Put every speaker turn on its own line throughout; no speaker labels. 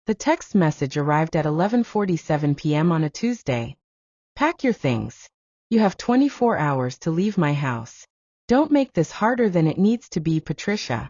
The text message arrived at 11:47 p.m. on a Tuesday. Pack your things. You have 24 hours to leave my house. Don't make this harder than it needs to be, Patricia.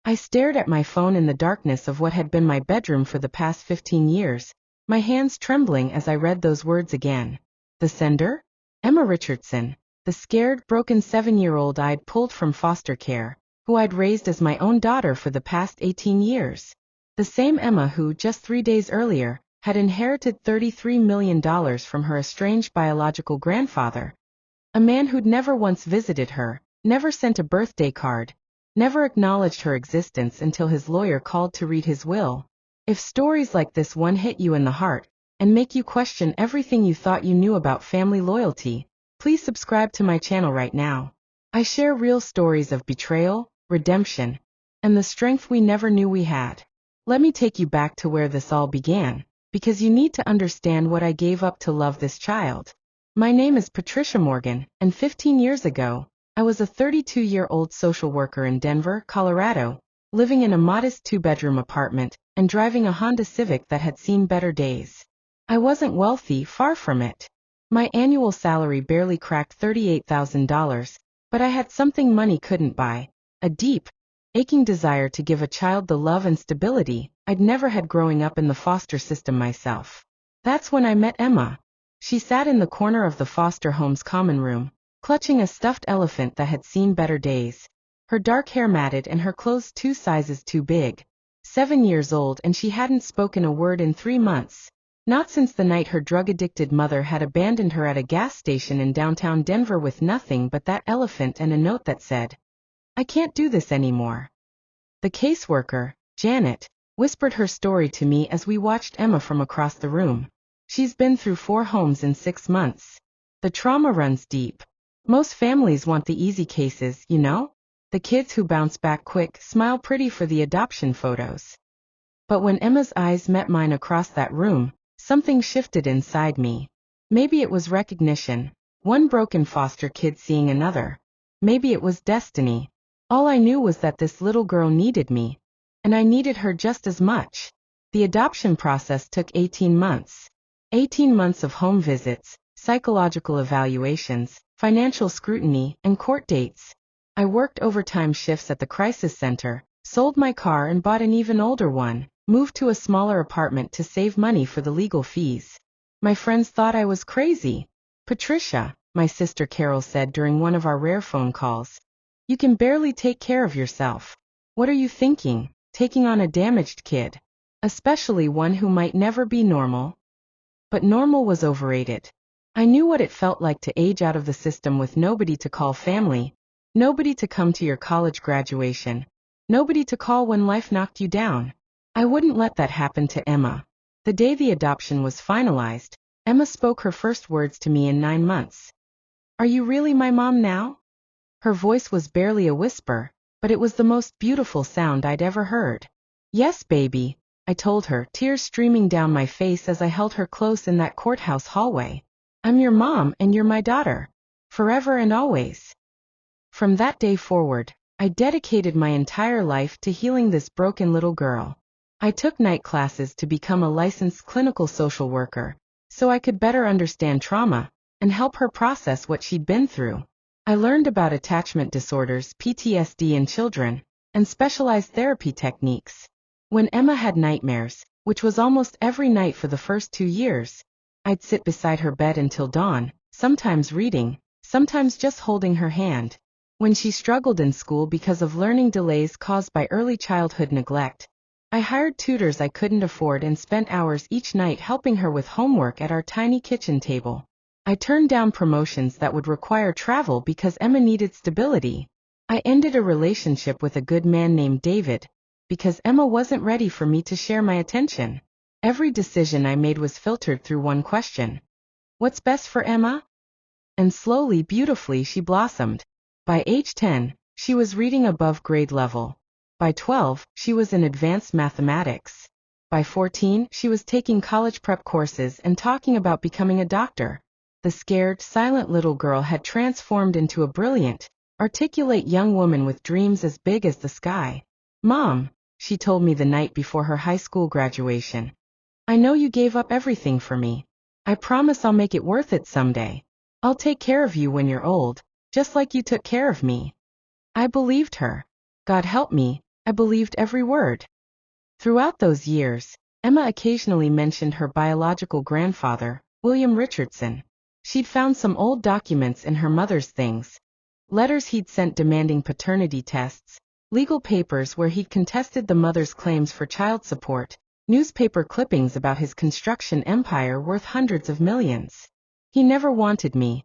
I stared at my phone in the darkness of what had been my bedroom for the past 15 years, my hands trembling as I read those words again. The sender? Emma Richardson, the scared, broken 7-year-old I'd pulled from foster care, who I'd raised as my own daughter for the past 18 years. The same Emma who, just 3 days earlier, had inherited $33 million from her estranged biological grandfather. A man who'd never once visited her, never sent a birthday card, never acknowledged her existence until his lawyer called to read his will. If stories like this one hit you in the heart, and make you question everything you thought you knew about family loyalty, please subscribe to my channel right now. I share real stories of betrayal, redemption, and the strength we never knew we had. Let me take you back to where this all began, because you need to understand what I gave up to love this child. My name is Patricia Morgan, and 15 years ago, I was a 32-year-old social worker in Denver, Colorado, living in a modest 2-bedroom apartment and driving a Honda Civic that had seen better days. I wasn't wealthy, far from it. My annual salary barely cracked $38,000, but I had something money couldn't buy, a deep, aching desire to give a child the love and stability I'd never had growing up in the foster system myself. That's when I met Emma. She sat in the corner of the foster home's common room, clutching a stuffed elephant that had seen better days, her dark hair matted and her clothes 2 sizes too big. 7 years old, and she hadn't spoken a word in 3 months, not since the night her drug-addicted mother had abandoned her at a gas station in downtown Denver with nothing but that elephant and a note that said, "I can't do this anymore." The caseworker, Janet, whispered her story to me as we watched Emma from across the room. She's been through 4 homes in 6 months. The trauma runs deep. Most families want the easy cases, you know? The kids who bounce back quick, smile pretty for the adoption photos. But when Emma's eyes met mine across that room, something shifted inside me. Maybe it was recognition, one broken foster kid seeing another. Maybe it was destiny. All I knew was that this little girl needed me, and I needed her just as much. The adoption process took 18 months. 18 months of home visits, psychological evaluations, financial scrutiny, and court dates. I worked overtime shifts at the crisis center, sold my car and bought an even older one, moved to a smaller apartment to save money for the legal fees. My friends thought I was crazy. "Patricia," my sister Carol said during one of our rare phone calls, "you can barely take care of yourself. What are you thinking, taking on a damaged kid? Especially one who might never be normal?" But normal was overrated. I knew what it felt like to age out of the system with nobody to call family, nobody to come to your college graduation, nobody to call when life knocked you down. I wouldn't let that happen to Emma. The day the adoption was finalized, Emma spoke her first words to me in 9 months. "Are you really my mom now?" Her voice was barely a whisper, but it was the most beautiful sound I'd ever heard. "Yes, baby," I told her, tears streaming down my face as I held her close in that courthouse hallway. "I'm your mom and you're my daughter. Forever and always." From that day forward, I dedicated my entire life to healing this broken little girl. I took night classes to become a licensed clinical social worker, so I could better understand trauma and help her process what she'd been through. I learned about attachment disorders, PTSD in children, and specialized therapy techniques. When Emma had nightmares, which was almost every night for the first 2 years, I'd sit beside her bed until dawn, sometimes reading, sometimes just holding her hand. When she struggled in school because of learning delays caused by early childhood neglect, I hired tutors I couldn't afford and spent hours each night helping her with homework at our tiny kitchen table. I turned down promotions that would require travel because Emma needed stability. I ended a relationship with a good man named David, because Emma wasn't ready for me to share my attention. Every decision I made was filtered through one question: what's best for Emma? And slowly, beautifully, she blossomed. By age 10, she was reading above grade level. By 12, she was in advanced mathematics. By 14, she was taking college prep courses and talking about becoming a doctor. The scared, silent little girl had transformed into a brilliant, articulate young woman with dreams as big as the sky. "Mom," she told me the night before her high school graduation. I know you gave up everything for me. I promise I'll make it worth it someday. I'll take care of you when you're old, just like you took care of me. I believed her. God help me, I believed every word. Throughout those years, Emma occasionally mentioned her biological grandfather, William Richardson. She'd found some old documents in her mother's things. Letters he'd sent demanding paternity tests, legal papers where he'd contested the mother's claims for child support, newspaper clippings about his construction empire worth hundreds of millions. He never wanted me,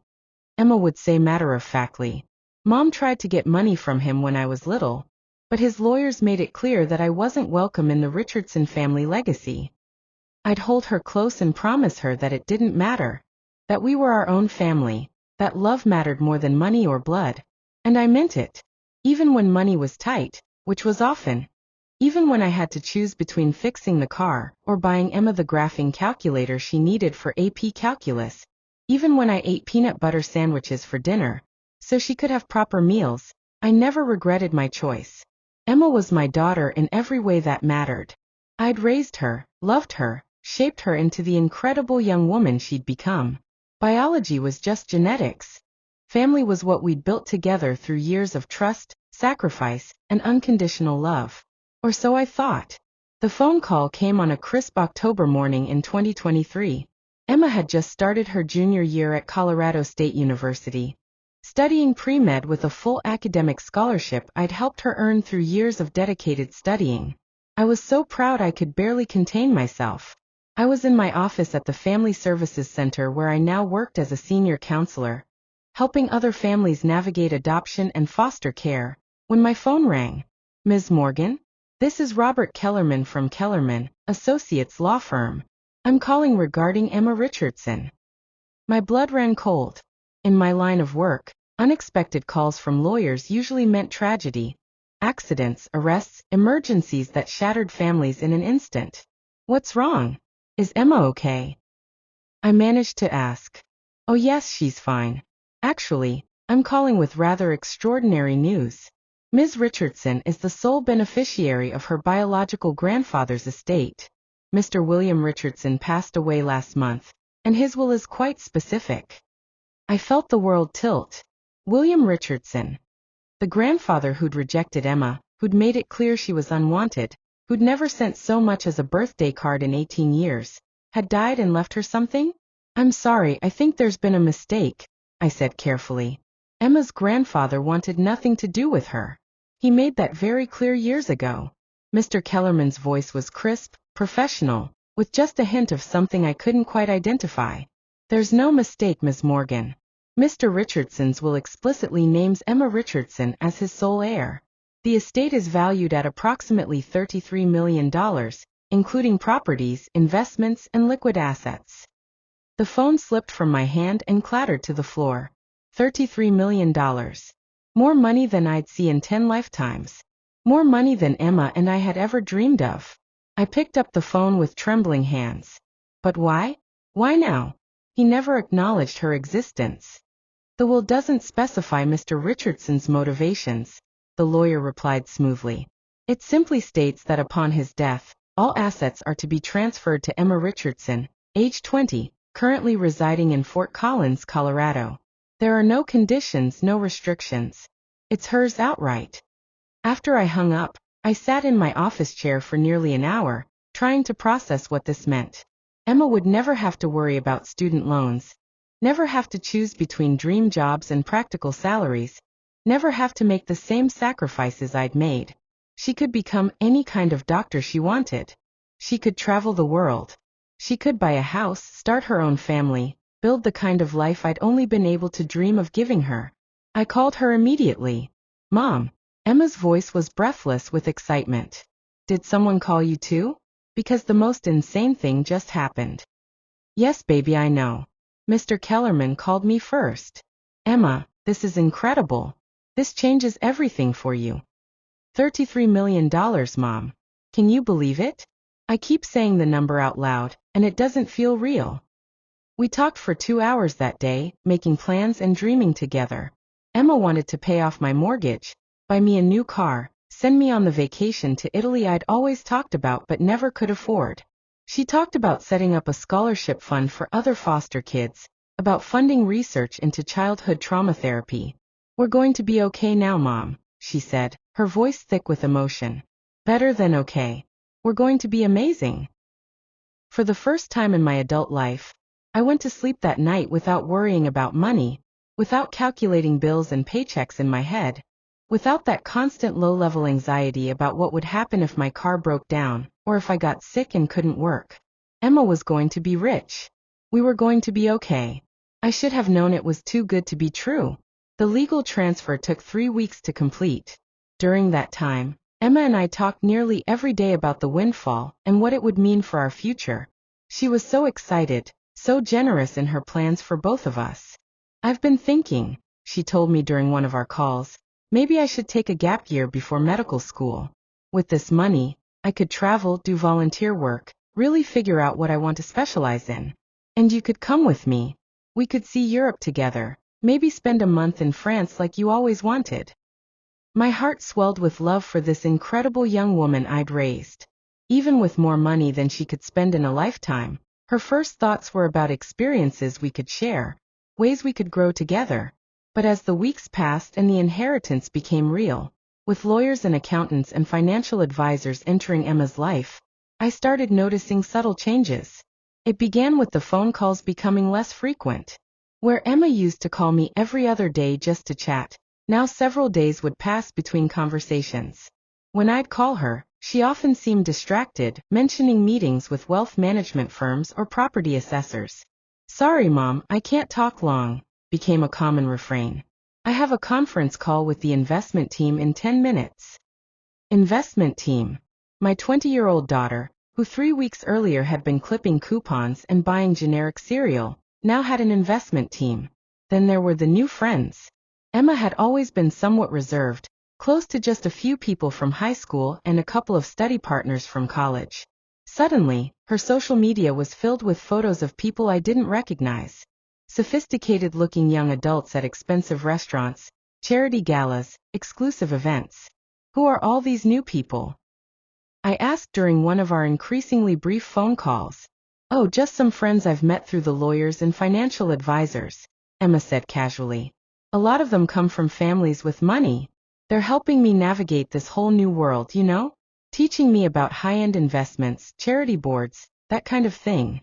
Emma would say matter-of-factly. Mom tried to get money from him when I was little, but his lawyers made it clear that I wasn't welcome in the Richardson family legacy. I'd hold her close and promise her that it didn't matter, that we were our own family, that love mattered more than money or blood. And I meant it. Even when money was tight, which was often. Even when I had to choose between fixing the car or buying Emma the graphing calculator she needed for AP calculus. Even when I ate peanut butter sandwiches for dinner, so she could have proper meals, I never regretted my choice. Emma was my daughter in every way that mattered. I'd raised her, loved her, shaped her into the incredible young woman she'd become. Biology was just genetics. Family was what we'd built together through years of trust, sacrifice, and unconditional love. Or so I thought. The phone call came on a crisp October morning in 2023. Emma had just started her junior year at Colorado State University, studying pre-med with a full academic scholarship I'd helped her earn through years of dedicated studying. I was so proud I could barely contain myself. I was in my office at the Family Services Center where I now worked as a senior counselor, helping other families navigate adoption and foster care, when my phone rang. Ms. Morgan? This is Robert Kellerman from Kellerman Associates Law Firm. I'm calling regarding Emma Richardson. My blood ran cold. In my line of work, unexpected calls from lawyers usually meant tragedy, accidents, arrests, emergencies that shattered families in an instant. What's wrong? Is Emma okay? I managed to ask. Oh yes, she's fine. Actually, I'm calling with rather extraordinary news. Ms. Richardson is the sole beneficiary of her biological grandfather's estate. Mr. William Richardson passed away last month, and his will is quite specific. I felt the world tilt. William Richardson, the grandfather who'd rejected Emma, who'd made it clear she was unwanted, who'd never sent so much as a birthday card in 18 years, had died and left her something? I'm sorry, I think there's been a mistake, I said carefully. Emma's grandfather wanted nothing to do with her. He made that very clear years ago. Mr. Kellerman's voice was crisp, professional, with just a hint of something I couldn't quite identify. There's no mistake, Ms. Morgan. Mr. Richardson's will explicitly names Emma Richardson as his sole heir. The estate is valued at approximately $33 million, including properties, investments, and liquid assets. The phone slipped from my hand and clattered to the floor. $33 million. More money than I'd see in 10 lifetimes. More money than Emma and I had ever dreamed of. I picked up the phone with trembling hands. But why? Why now? He never acknowledged her existence. The will doesn't specify Mr. Richardson's motivations, the lawyer replied smoothly. It simply states that upon his death, all assets are to be transferred to Emma Richardson, age 20, currently residing in Fort Collins, Colorado. There are no conditions, no restrictions. It's hers outright. After I hung up, I sat in my office chair for nearly an hour, trying to process what this meant. Emma would never have to worry about student loans, never have to choose between dream jobs and practical salaries, never have to make the same sacrifices I'd made. She could become any kind of doctor she wanted. She could travel the world. She could buy a house, start her own family, build the kind of life I'd only been able to dream of giving her. I called her immediately. Mom. Emma's voice was breathless with excitement. Did someone call you too? Because the most insane thing just happened. Yes, baby, I know. Mr. Kellerman called me first. Emma, this is incredible. This changes everything for you. $33 million, Mom. Can you believe it? I keep saying the number out loud, and it doesn't feel real. We talked for 2 hours that day, making plans and dreaming together. Emma wanted to pay off my mortgage, buy me a new car, send me on the vacation to Italy I'd always talked about but never could afford. She talked about setting up a scholarship fund for other foster kids, about funding research into childhood trauma therapy. We're going to be okay now, Mom, she said, her voice thick with emotion. Better than okay. We're going to be amazing. For the first time in my adult life, I went to sleep that night without worrying about money, without calculating bills and paychecks in my head, without that constant low-level anxiety about what would happen if my car broke down, or if I got sick and couldn't work. Emma was going to be rich. We were going to be okay. I should have known it was too good to be true. The legal transfer took 3 weeks to complete. During that time, Emma and I talked nearly every day about the windfall and what it would mean for our future. She was so excited, so generous in her plans for both of us. I've been thinking, she told me during one of our calls, maybe I should take a gap year before medical school. With this money, I could travel, do volunteer work, really figure out what I want to specialize in. And you could come with me. We could see Europe together, maybe spend a month in France like you always wanted. My heart swelled with love for this incredible young woman I'd raised. Even with more money than she could spend in a lifetime, her first thoughts were about experiences we could share, ways we could grow together. But as the weeks passed and the inheritance became real, with lawyers and accountants and financial advisors entering Emma's life, I started noticing subtle changes. It began with the phone calls becoming less frequent. Where Emma used to call me every other day just to chat, now several days would pass between conversations. When I'd call her, she often seemed distracted, mentioning meetings with wealth management firms or property assessors. Sorry, Mom, I can't talk long, became a common refrain. I have a conference call with the investment team in 10 minutes. Investment team. My 20-year-old daughter, who 3 weeks earlier had been clipping coupons and buying generic cereal, now had an investment team. Then there were the new friends. Emma had always been somewhat reserved, close to just a few people from high school and a couple of study partners from college. Suddenly, her social media was filled with photos of people I didn't recognize. Sophisticated-looking young adults at expensive restaurants, charity galas, exclusive events. Who are all these new people? I asked during one of our increasingly brief phone calls. Oh, just some friends I've met through the lawyers and financial advisors, Emma said casually. A lot of them come from families with money. They're helping me navigate this whole new world, you know? Teaching me about high-end investments, charity boards, that kind of thing.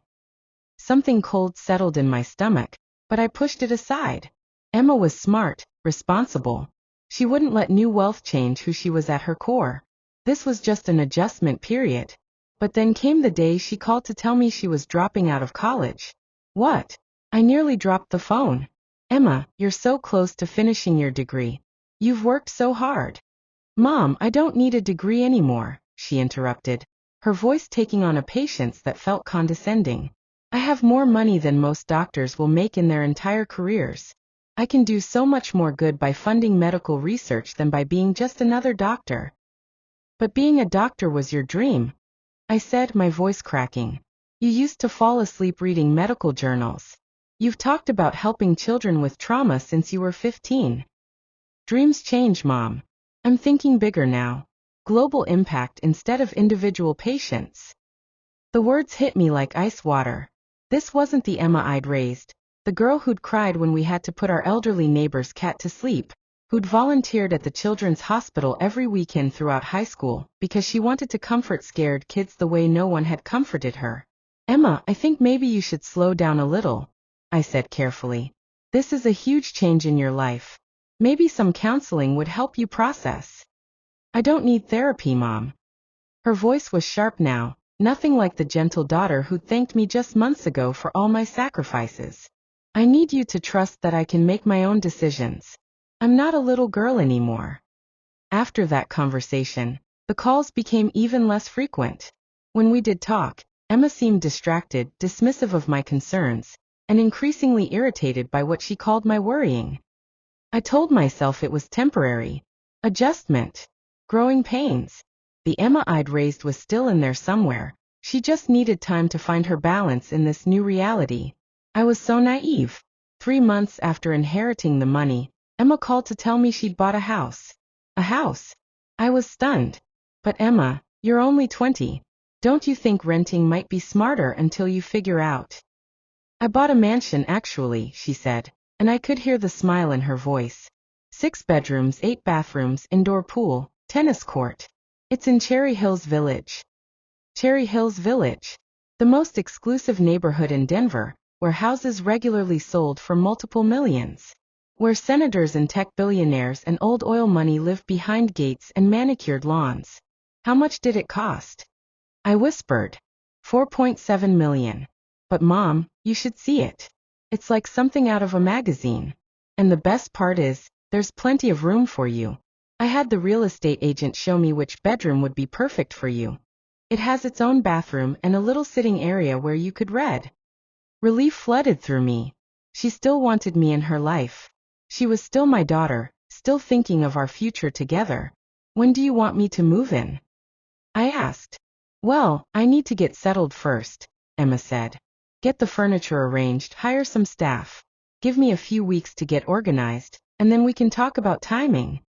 Something cold settled in my stomach, but I pushed it aside. Emma was smart, responsible. She wouldn't let new wealth change who she was at her core. This was just an adjustment period. But then came the day she called to tell me she was dropping out of college. What? I nearly dropped the phone. Emma, you're so close to finishing your degree. You've worked so hard. Mom, I don't need a degree anymore, she interrupted, her voice taking on a patience that felt condescending. I have more money than most doctors will make in their entire careers. I can do so much more good by funding medical research than by being just another doctor. But being a doctor was your dream, I said, my voice cracking. You used to fall asleep reading medical journals. You've talked about helping children with trauma since you were 15. Dreams change, Mom. I'm thinking bigger now. Global impact instead of individual patients. The words hit me like ice water. This wasn't the Emma I'd raised, the girl who'd cried when we had to put our elderly neighbor's cat to sleep, who'd volunteered at the children's hospital every weekend throughout high school because she wanted to comfort scared kids the way no one had comforted her. Emma, I think maybe you should slow down a little, I said carefully. This is a huge change in your life. Maybe some counseling would help you process. I don't need therapy, Mom. Her voice was sharp now, nothing like the gentle daughter who'd thanked me just months ago for all my sacrifices. I need you to trust that I can make my own decisions. I'm not a little girl anymore. After that conversation, the calls became even less frequent. When we did talk, Emma seemed distracted, dismissive of my concerns, and increasingly irritated by what she called my worrying. I told myself it was temporary. Adjustment. Growing pains. The Emma I'd raised was still in there somewhere. She just needed time to find her balance in this new reality. I was so naive. 3 months after inheriting the money, Emma called to tell me she'd bought a house. A house. I was stunned. But Emma, you're only 20. Don't you think renting might be smarter until you figure out? I bought a mansion actually, she said, and I could hear the smile in her voice. 6 bedrooms, 8 bathrooms, indoor pool, tennis court. It's in Cherry Hills Village. Cherry Hills Village, the most exclusive neighborhood in Denver, where houses regularly sold for multiple millions. Where senators and tech billionaires and old oil money live behind gates and manicured lawns. How much did it cost? I whispered. 4.7 million. But Mom, you should see it. It's like something out of a magazine. And the best part is, there's plenty of room for you. I had the real estate agent show me which bedroom would be perfect for you. It has its own bathroom and a little sitting area where you could read. Relief flooded through me. She still wanted me in her life. She was still my daughter, still thinking of our future together. When do you want me to move in? I asked. Well, I need to get settled first, Emma said. Get the furniture arranged, hire some staff. Give me a few weeks to get organized, and then we can talk about timing.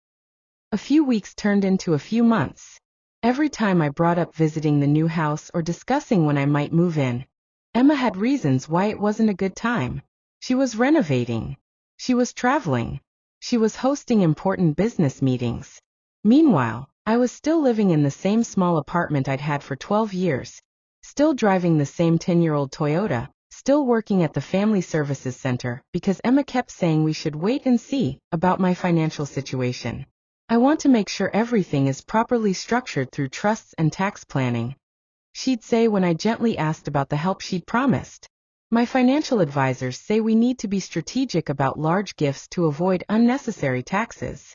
A few weeks turned into a few months. Every time I brought up visiting the new house or discussing when I might move in, Emma had reasons why it wasn't a good time. She was renovating. She was traveling. She was hosting important business meetings. Meanwhile, I was still living in the same small apartment I'd had for 12 years, still driving the same 10-year-old Toyota, still working at the Family Services Center because Emma kept saying we should wait and see about my financial situation. I want to make sure everything is properly structured through trusts and tax planning, she'd say when I gently asked about the help she'd promised. My financial advisors say we need to be strategic about large gifts to avoid unnecessary taxes.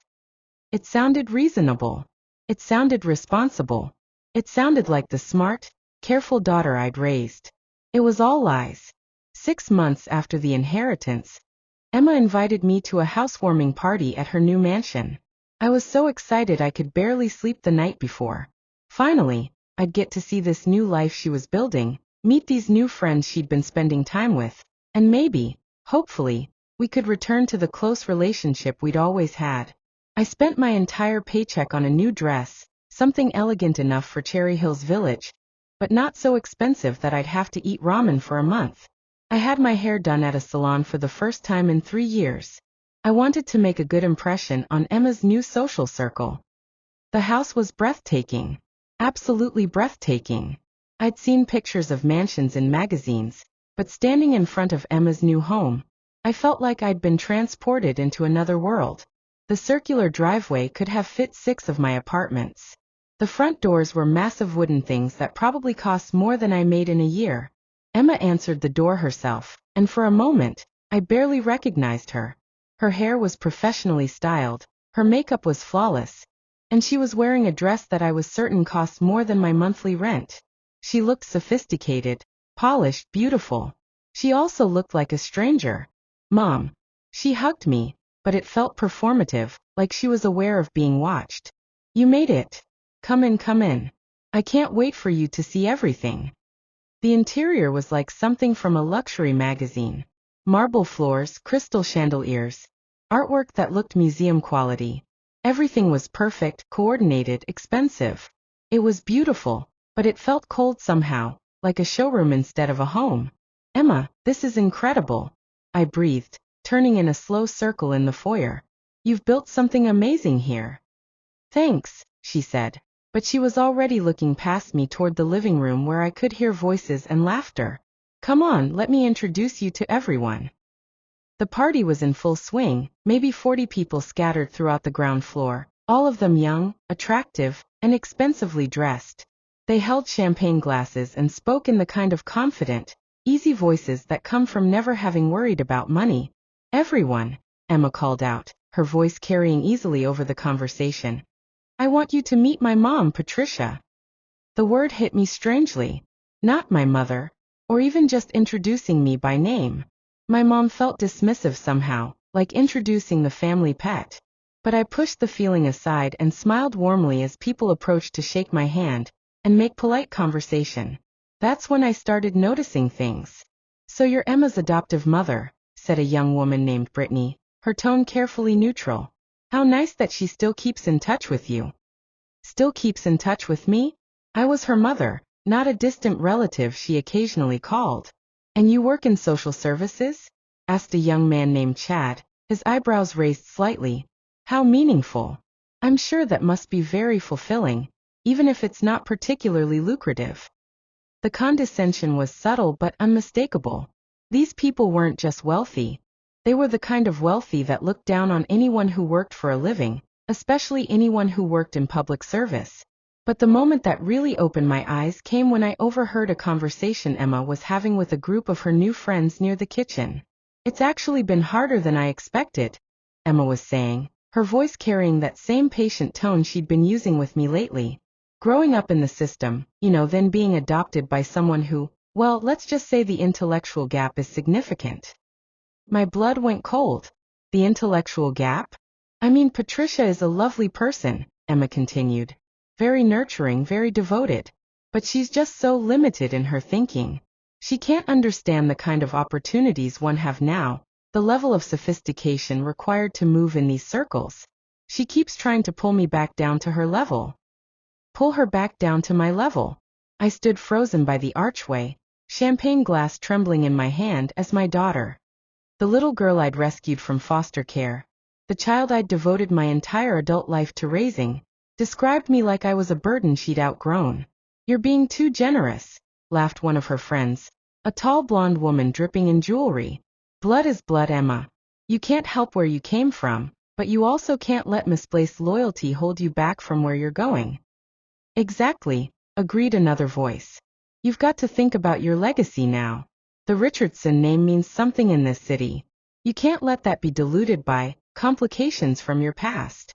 It sounded reasonable. It sounded responsible. It sounded like the smart, careful daughter I'd raised. It was all lies. 6 months after the inheritance, Emma invited me to a housewarming party at her new mansion. I was so excited I could barely sleep the night before. Finally, I'd get to see this new life she was building, meet these new friends she'd been spending time with, and maybe, hopefully, we could return to the close relationship we'd always had. I spent my entire paycheck on a new dress, something elegant enough for Cherry Hills Village, but not so expensive that I'd have to eat ramen for a month. I had my hair done at a salon for the first time in 3 years. I wanted to make a good impression on Emma's new social circle. The house was breathtaking. Absolutely breathtaking. I'd seen pictures of mansions in magazines, but standing in front of Emma's new home, I felt like I'd been transported into another world. The circular driveway could have fit 6 of my apartments. The front doors were massive wooden things that probably cost more than I made in a year. Emma answered the door herself, and for a moment, I barely recognized her. Her hair was professionally styled, her makeup was flawless, and she was wearing a dress that I was certain cost more than my monthly rent. She looked sophisticated, polished, beautiful. She also looked like a stranger. Mom. She hugged me, but it felt performative, like she was aware of being watched. You made it. Come in, come in. I can't wait for you to see everything. The interior was like something from a luxury magazine. Marble floors, crystal chandeliers, artwork that looked museum quality. Everything was perfect, coordinated, expensive. It was beautiful, but it felt cold somehow, like a showroom instead of a home. Emma, this is incredible, I breathed, turning in a slow circle in the foyer. You've built something amazing here. Thanks, she said, but she was already looking past me toward the living room where I could hear voices and laughter. Come on, let me introduce you to everyone. The party was in full swing, maybe 40 people scattered throughout the ground floor, all of them young, attractive, and expensively dressed. They held champagne glasses and spoke in the kind of confident, easy voices that come from never having worried about money. Everyone, Emma called out, her voice carrying easily over the conversation. I want you to meet my mom, Patricia. The word hit me strangely. Not my mother, or even just introducing me by name. My mom felt dismissive somehow, like introducing the family pet. But I pushed the feeling aside and smiled warmly as people approached to shake my hand and make polite conversation. That's when I started noticing things. So you're Emma's adoptive mother, said a young woman named Brittany, her tone carefully neutral. How nice that she still keeps in touch with you. Still keeps in touch with me? I was her mother, not a distant relative she occasionally called. And you work in social services? Asked a young man named Chad, his eyebrows raised slightly. How meaningful. I'm sure that must be very fulfilling, even if it's not particularly lucrative. The condescension was subtle but unmistakable. These people weren't just wealthy. They were the kind of wealthy that looked down on anyone who worked for a living, especially anyone who worked in public service. But the moment that really opened my eyes came when I overheard a conversation Emma was having with a group of her new friends near the kitchen. It's actually been harder than I expected, Emma was saying, her voice carrying that same patient tone she'd been using with me lately. Growing up in the system, then being adopted by someone who, well, let's just say the intellectual gap is significant. My blood went cold. The intellectual gap? I mean, Patricia is a lovely person, Emma continued. Very nurturing, very devoted. But she's just so limited in her thinking. She can't understand the kind of opportunities one have now, the level of sophistication required to move in these circles. She keeps trying to pull me back down to her level. Pull her back down to my level. I stood frozen by the archway, champagne glass trembling in my hand as my daughter, the little girl I'd rescued from foster care, the child I'd devoted my entire adult life to raising, described me like I was a burden she'd outgrown. You're being too generous, laughed one of her friends, a tall blonde woman dripping in jewelry. Blood is blood, Emma. You can't help where you came from, but you also can't let misplaced loyalty hold you back from where you're going. Exactly, agreed another voice. You've got to think about your legacy now. The Richardson name means something in this city. You can't let that be diluted by complications from your past.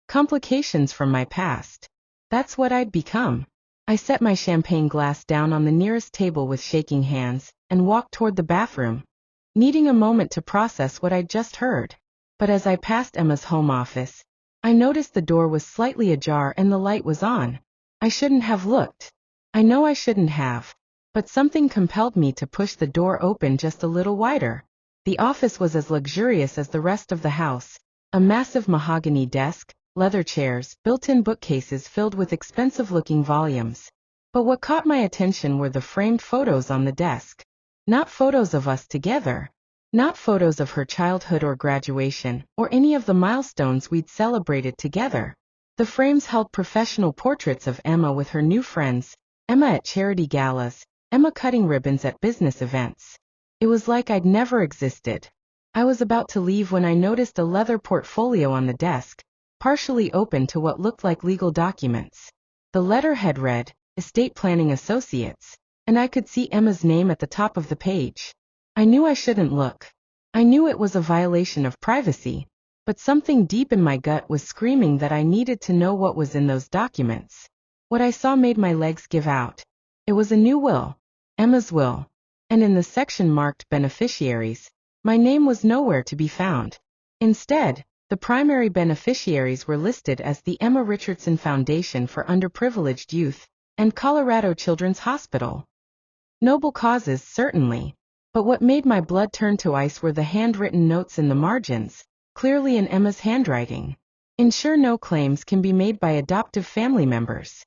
Complications from my past. That's what I'd become. I set my champagne glass down on the nearest table with shaking hands and walked toward the bathroom, needing a moment to process what I'd just heard. But as I passed Emma's home office, I noticed the door was slightly ajar and the light was on. I shouldn't have looked. I know I shouldn't have. But something compelled me to push the door open just a little wider. The office was as luxurious as the rest of the house. A massive mahogany desk, leather chairs, built-in bookcases filled with expensive-looking volumes. But what caught my attention were the framed photos on the desk. Not photos of us together. Not photos of her childhood or graduation, or any of the milestones we'd celebrated together. The frames held professional portraits of Emma with her new friends, Emma at charity galas, Emma cutting ribbons at business events. It was like I'd never existed. I was about to leave when I noticed a leather portfolio on the desk, partially open to what looked like legal documents. The letterhead read, Estate Planning Associates, and I could see Emma's name at the top of the page. I knew I shouldn't look. I knew it was a violation of privacy, but something deep in my gut was screaming that I needed to know what was in those documents. What I saw made my legs give out. It was a new will, Emma's will, and in the section marked Beneficiaries, my name was nowhere to be found. Instead, the primary beneficiaries were listed as the Emma Richardson Foundation for Underprivileged Youth and Colorado Children's Hospital. Noble causes, certainly, but what made my blood turn to ice were the handwritten notes in the margins, clearly in Emma's handwriting. Ensure no claims can be made by adoptive family members.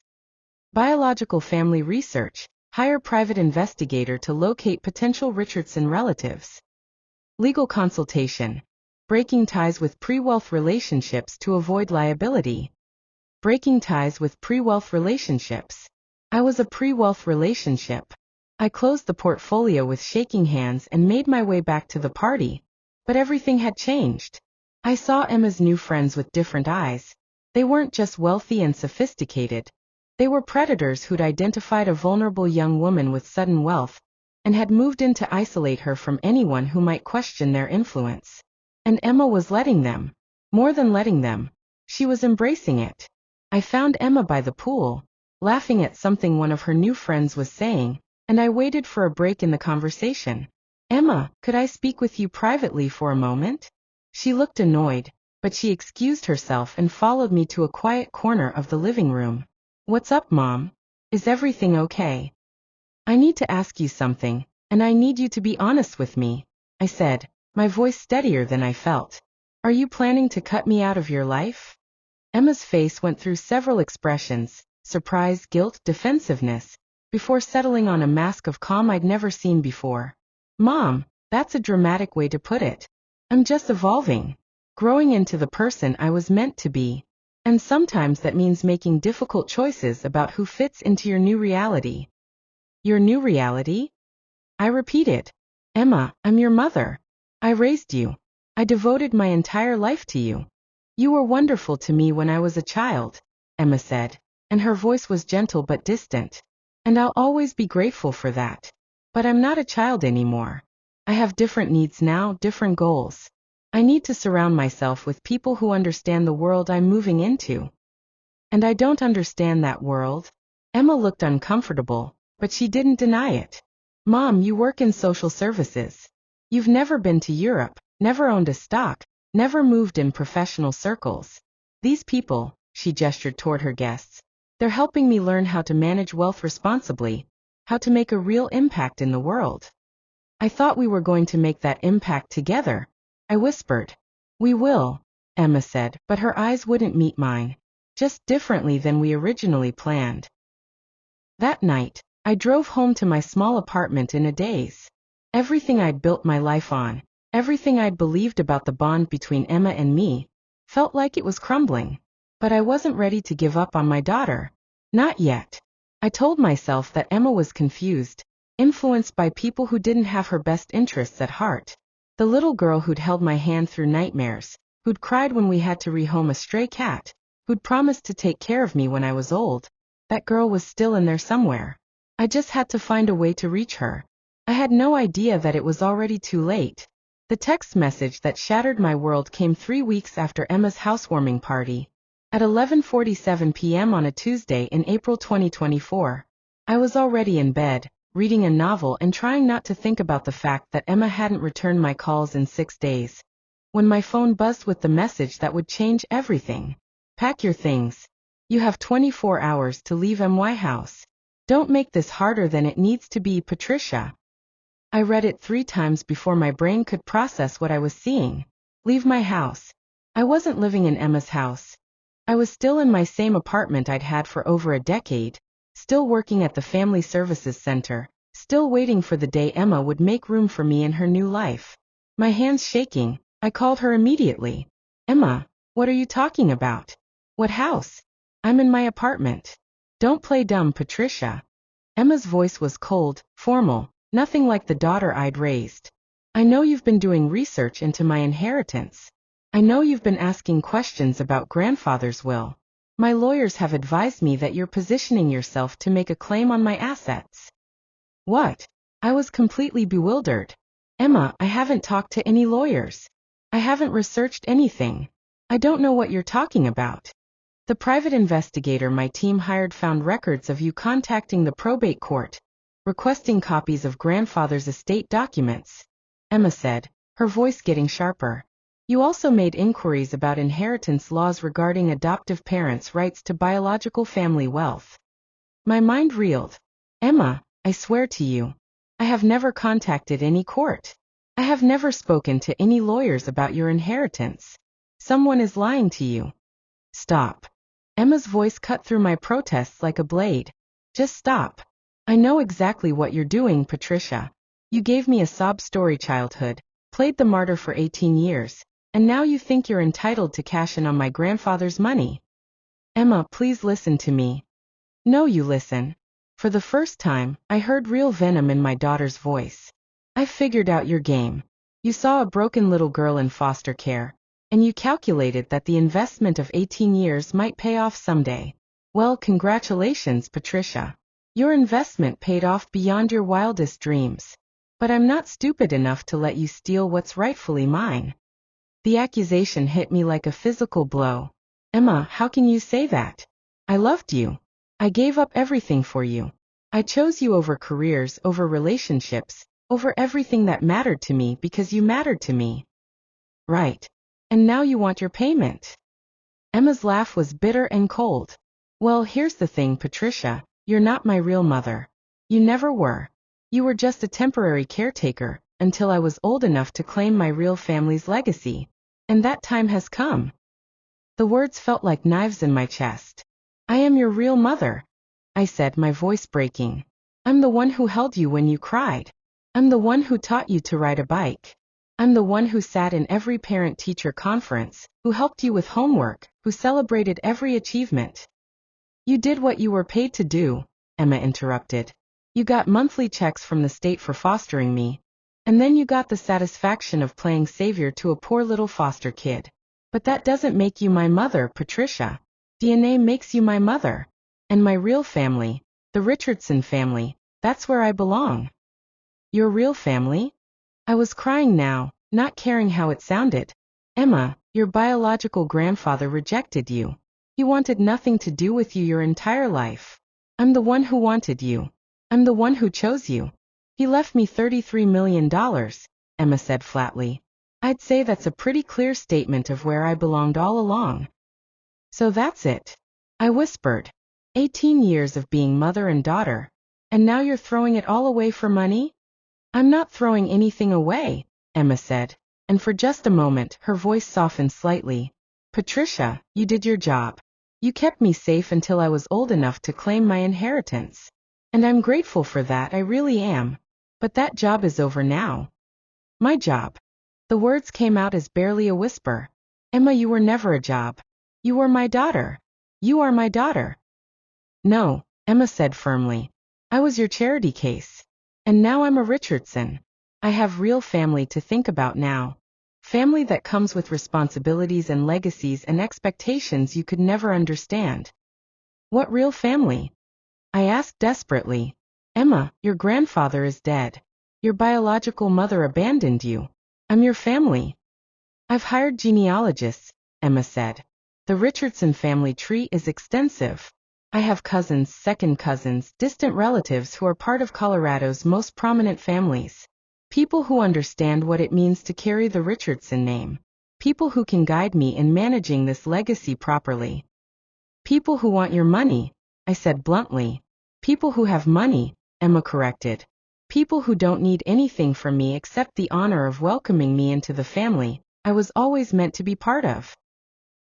Biological family research. Hire private investigator to locate potential Richardson relatives. Legal consultation. Breaking ties with pre-wealth relationships to avoid liability. Breaking ties with pre-wealth relationships. I was a pre-wealth relationship. I closed the portfolio with shaking hands and made my way back to the party. But everything had changed. I saw Emma's new friends with different eyes. They weren't just wealthy and sophisticated. They were predators who'd identified a vulnerable young woman with sudden wealth, and had moved in to isolate her from anyone who might question their influence. And Emma was letting them. More than letting them. She was embracing it. I found Emma by the pool, laughing at something one of her new friends was saying, and I waited for a break in the conversation. Emma, could I speak with you privately for a moment? She looked annoyed, but she excused herself and followed me to a quiet corner of the living room. What's up, Mom? Is everything okay? I need to ask you something, and I need you to be honest with me, I said, my voice steadier than I felt. Are you planning to cut me out of your life? Emma's face went through several expressions: surprise, guilt, defensiveness, before settling on a mask of calm I'd never seen before. Mom, that's a dramatic way to put it. I'm just evolving, growing into the person I was meant to be. And sometimes that means making difficult choices about who fits into your new reality. Your new reality? I repeated. Emma, I'm your mother. I raised you. I devoted my entire life to you. You were wonderful to me when I was a child, Emma said, and her voice was gentle but distant. And I'll always be grateful for that. But I'm not a child anymore. I have different needs now, different goals. I need to surround myself with people who understand the world I'm moving into. And I don't understand that world. Emma looked uncomfortable, but she didn't deny it. Mom, you work in social services. You've never been to Europe, never owned a stock, never moved in professional circles. These people, she gestured toward her guests, they're helping me learn how to manage wealth responsibly, how to make a real impact in the world. I thought we were going to make that impact together, I whispered. We will, Emma said, but her eyes wouldn't meet mine, just differently than we originally planned. That night, I drove home to my small apartment in a daze. Everything I'd built my life on, everything I'd believed about the bond between Emma and me, felt like it was crumbling. But I wasn't ready to give up on my daughter. Not yet. I told myself that Emma was confused, influenced by people who didn't have her best interests at heart. The little girl who'd held my hand through nightmares, who'd cried when we had to rehome a stray cat, who'd promised to take care of me when I was old, that girl was still in there somewhere. I just had to find a way to reach her. I had no idea that it was already too late. The text message that shattered my world came 3 weeks after Emma's housewarming party. At 11:47 p.m. on a Tuesday in April 2024, I was already in bed, reading a novel and trying not to think about the fact that Emma hadn't returned my calls in 6 days, when my phone buzzed with the message that would change everything. Pack your things. You have 24 hours to leave my house. Don't make this harder than it needs to be, Patricia. I read it 3 times before my brain could process what I was seeing. Leave my house. I wasn't living in Emma's house. I was still in my same apartment I'd had for over a decade, still working at the Family Services Center, still waiting for the day Emma would make room for me in her new life. My hands shaking, I called her immediately. Emma, what are you talking about? What house? I'm in my apartment. Don't play dumb, Patricia. Emma's voice was cold, formal, nothing like the daughter I'd raised. I know you've been doing research into my inheritance. I know you've been asking questions about grandfather's will. My lawyers have advised me that you're positioning yourself to make a claim on my assets. What? I was completely bewildered. Emma, I haven't talked to any lawyers. I haven't researched anything. I don't know what you're talking about. The private investigator my team hired found records of you contacting the probate court, requesting copies of grandfather's estate documents, Emma said, her voice getting sharper. You also made inquiries about inheritance laws regarding adoptive parents' rights to biological family wealth. My mind reeled. Emma, I swear to you, I have never contacted any court. I have never spoken to any lawyers about your inheritance. Someone is lying to you. Stop. Emma's voice cut through my protests like a blade. Just stop. I know exactly what you're doing, Patricia. You gave me a sob story childhood, played the martyr for 18 years. And now you think you're entitled to cash in on my grandfather's money. Emma, please listen to me. No, you listen. For the first time, I heard real venom in my daughter's voice. I figured out your game. You saw a broken little girl in foster care, and you calculated that the investment of 18 years might pay off someday. Well, congratulations, Patricia. Your investment paid off beyond your wildest dreams. But I'm not stupid enough to let you steal what's rightfully mine. The accusation hit me like a physical blow. Emma, how can you say that? I loved you. I gave up everything for you. I chose you over careers, over relationships, over everything that mattered to me because you mattered to me. Right. And now you want your payment. Emma's laugh was bitter and cold. Well, here's the thing, Patricia. You're not my real mother. You never were. You were just a temporary caretaker, until I was old enough to claim my real family's legacy. And that time has come. The words felt like knives in my chest. I am your real mother, I said, my voice breaking. I'm the one who held you when you cried. I'm the one who taught you to ride a bike. I'm the one who sat in every parent-teacher conference, who helped you with homework, who celebrated every achievement. You did what you were paid to do, Emma interrupted. You got monthly checks from the state for fostering me. And then you got the satisfaction of playing savior to a poor little foster kid. But that doesn't make you my mother, Patricia. DNA makes you my mother. And my real family, the Richardson family, that's where I belong. Your real family? I was crying now, not caring how it sounded. Emma, your biological grandfather rejected you. He wanted nothing to do with you your entire life. I'm the one who wanted you. I'm the one who chose you. He left me $33 million, Emma said flatly. I'd say that's a pretty clear statement of where I belonged all along. So that's it, I whispered. 18 years of being mother and daughter, and now you're throwing it all away for money? I'm not throwing anything away, Emma said, and for just a moment her voice softened slightly. Patricia, you did your job. You kept me safe until I was old enough to claim my inheritance. And I'm grateful for that, I really am. But that job is over now. My job. The words came out as barely a whisper. Emma, you were never a job. You were my daughter. You are my daughter. No, Emma said firmly. I was your charity case. And now I'm a Richardson. I have real family to think about now. Family that comes with responsibilities and legacies and expectations you could never understand. What real family? I asked desperately. Emma, your grandfather is dead. Your biological mother abandoned you. I'm your family. I've hired genealogists, Emma said. The Richardson family tree is extensive. I have cousins, second cousins, distant relatives who are part of Colorado's most prominent families. People who understand what it means to carry the Richardson name. People who can guide me in managing this legacy properly. People who want your money, I said bluntly. People who have money, Emma corrected. People who don't need anything from me except the honor of welcoming me into the family I was always meant to be part of.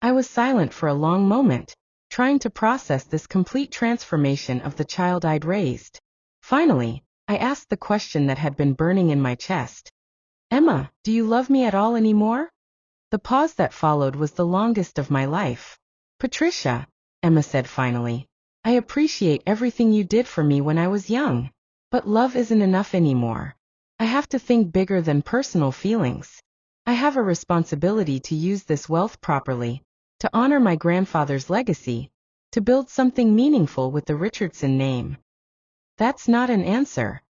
I was silent for a long moment, trying to process this complete transformation of the child I'd raised. Finally, I asked the question that had been burning in my chest. Emma, do you love me at all anymore? The pause that followed was the longest of my life. Patricia, Emma said finally, I appreciate everything you did for me when I was young. But love isn't enough anymore. I have to think bigger than personal feelings. I have a responsibility to use this wealth properly, to honor my grandfather's legacy, to build something meaningful with the Richardson name. That's not an answer.